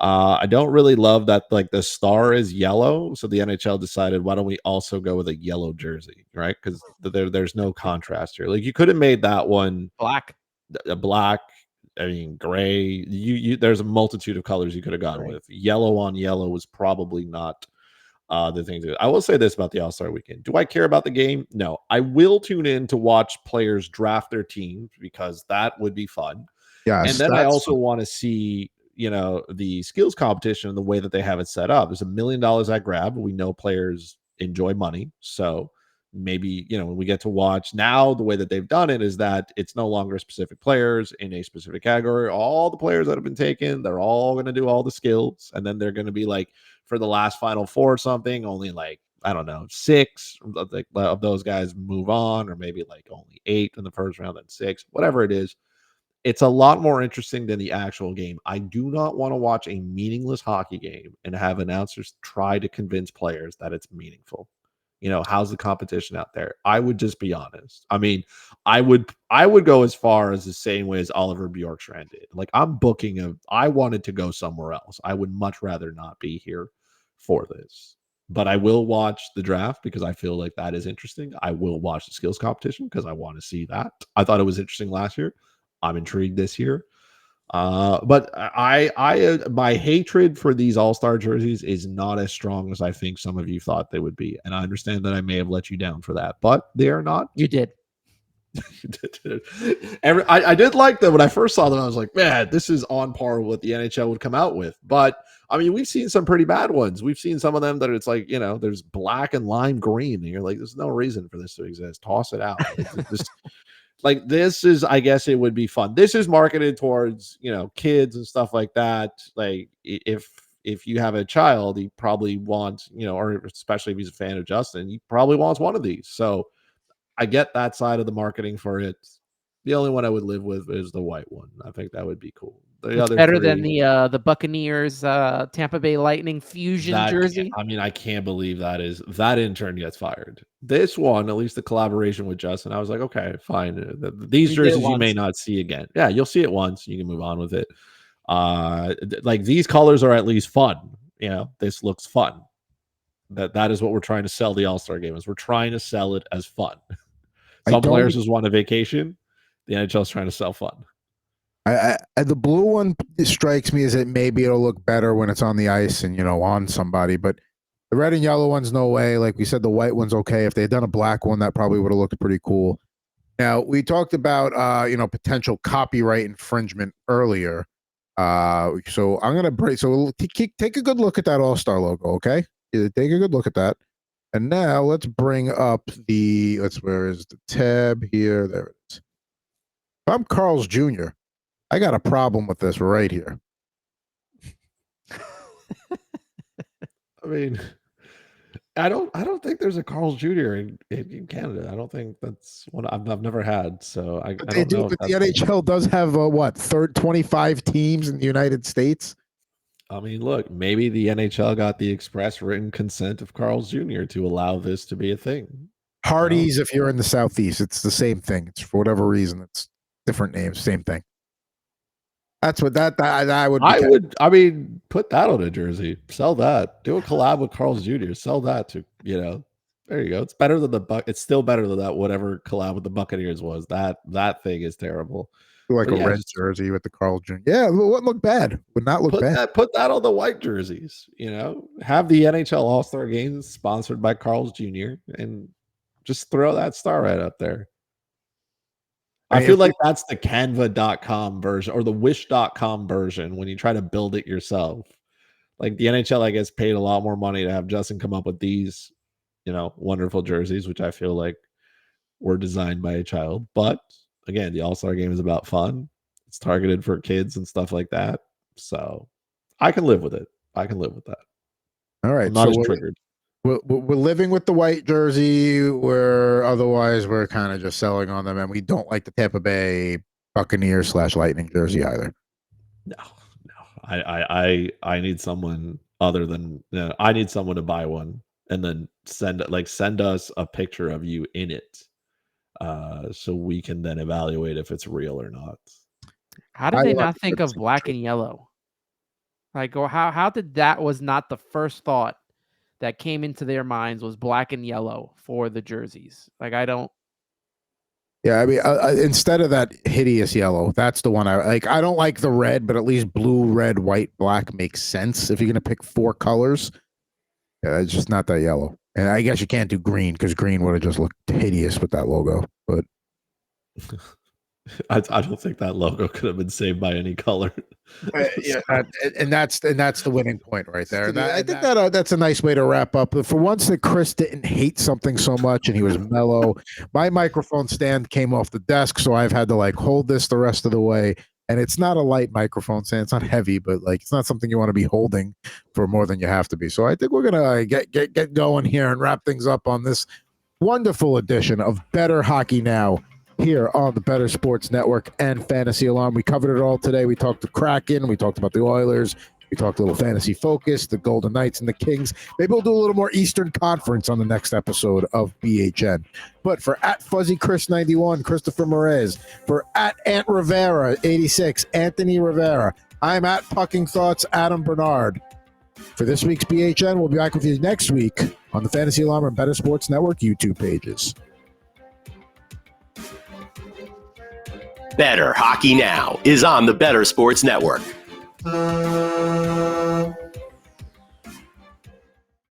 I don't really love that, like, the star is yellow, so the NHL decided, why don't we also go with a yellow jersey, right? Because there's no contrast here. Like, you could have made that one black, I mean, gray. There's a multitude of colors you could have gone with. Yellow on yellow was probably not the thing to do. I will say this about the All-Star weekend. Do I care about the game? No. I will tune in to watch players draft their teams because that would be fun. Yeah, and then I also want to see, the skills competition and the way that they have it set up. There's $1 million at grab. We know players enjoy money. So maybe, when we get to watch now, the way that they've done it is that it's no longer specific players in a specific category. All the players that have been taken, they're all going to do all the skills. And then they're going to be like, for the last Final Four or something, only like, I don't know, 6 of those guys move on, or maybe like only 8 in the first round, then 6, whatever it is. It's a lot more interesting than the actual game. I do not want to watch a meaningless hockey game and have announcers try to convince players that it's meaningful. How's the competition out there? I would just be honest. I mean, I would go as far as the same way as Oliver Bjorkstrand did. Like, I wanted to go somewhere else. I would much rather not be here for this. But I will watch the draft because I feel like that is interesting. I will watch the skills competition because I want to see that. I thought it was interesting last year. I'm intrigued this year. But my hatred for these All-Star jerseys is not as strong as I think some of you thought they would be. And I understand that I may have let you down for that, but they are not. You did. I did like them when I first saw them. I was like, man, this is on par with what the NHL would come out with. But I mean, we've seen some pretty bad ones. We've seen some of them that it's like, there's black and lime green, and you're like, there's no reason for this to exist. Toss it out. Like, this is, I guess it would be fun. This is marketed towards, kids and stuff like that. Like, if you have a child, he probably wants, or especially if he's a fan of Justin, he probably wants one of these. So I get that side of the marketing for it. The only one I would live with is the white one. I think that would be cool. The other better than the Buccaneers Tampa Bay Lightning fusion jersey. I mean, I can't believe that intern gets fired. This one, at least the collaboration with Justin, I was like, okay, fine. These jerseys you may not see again. Yeah, you'll see it once. You can move on with it. Like, these colors are at least fun. This looks fun. That is what we're trying to sell the All-Star game is. We're trying to sell it as fun. Some players just want a vacation. The NHL is trying to sell fun. The blue one strikes me as that maybe it'll look better when it's on the ice and, on somebody, but the red and yellow one's no way. Like we said, the white one's okay. If they had done a black one, that probably would have looked pretty cool. Now, we talked about, potential copyright infringement earlier. So I'm going to break. So take a good look at that All-Star logo. Okay. Take a good look at that. And now let's bring up where is the tab here? There it is. If I'm Carl's Jr., I got a problem with this right here. I mean, I don't think there's a Carl's Jr. in Canada. I don't think that's one I've never had. So I don't know. But the NHL does have 25 teams in the United States. I mean, look, maybe the NHL got the express written consent of Carl's Jr. to allow this to be a thing. Hardee's, if you're in the Southeast, it's the same thing. It's for whatever reason, it's different names, same thing. That's what I would. I mean, put that on a jersey. Sell that. Do a collab with Carl's Jr. Sell that to There you go. It's better than It's still better than that whatever collab with the Buccaneers was. That thing is terrible. Like But a red jersey with the Carl Jr. Yeah, it wouldn't look bad. Would not look bad. Put that on the white jerseys. Have the NHL All-Star Games sponsored by Carl's Jr. and just throw that star right up there. I feel like that's the Canva.com version or the Wish.com version when you try to build it yourself. Like the NHL, I guess, paid a lot more money to have Justin come up with these, wonderful jerseys, which I feel like were designed by a child. But again, the All-Star Game is about fun. It's targeted for kids and stuff like that. So I can live with it. I can live with that. All right. I'm not as triggered. We're living with the white jersey, where otherwise we're kind of just selling on them, and we don't like the Tampa Bay Buccaneers / Lightning jersey either. No. I need someone other than I need someone to buy one and then send us a picture of you in it, so we can then evaluate if it's real or not. How did they not think of black and yellow? Like, how did that was not the first thought that came into their minds was black and yellow for the jerseys? Like, I don't. Yeah, I mean, instead of that hideous yellow, that's the one I like. I don't like the red, but at least blue, red, white, black makes sense if you're gonna pick 4 colors. Yeah, it's just not that yellow, and I guess you can't do green because green would have just looked hideous with that logo. But I don't think that logo could have been saved by any color. Yeah, and that's the winning point right there. I think that's a nice way to wrap up. For once that Chris didn't hate something so much and he was mellow, my microphone stand came off the desk, so I've had to hold this the rest of the way. And it's not a light microphone stand; it's not heavy, but it's not something you want to be holding for more than you have to be. So I think we're gonna get going here and wrap things up on this wonderful edition of Bettor Hockey Now, here on the Bettor Sports Network and Fantasy Alarm. We covered it all today. We talked to Kraken. We talked about the Oilers. We talked a little fantasy focus, the Golden Knights and the Kings. Maybe we'll do a little more Eastern Conference on the next episode of BHN. But for @FuzzyChris91, Christopher Morais, for @Ant Rivera 86, Anthony Rivera, I'm @Pucking Thoughts, Adam Bernard. For this week's BHN, we'll be back with you next week on the Fantasy Alarm and Bettor Sports Network YouTube pages. Bettor Hockey Now is on the Bettor Sports Network.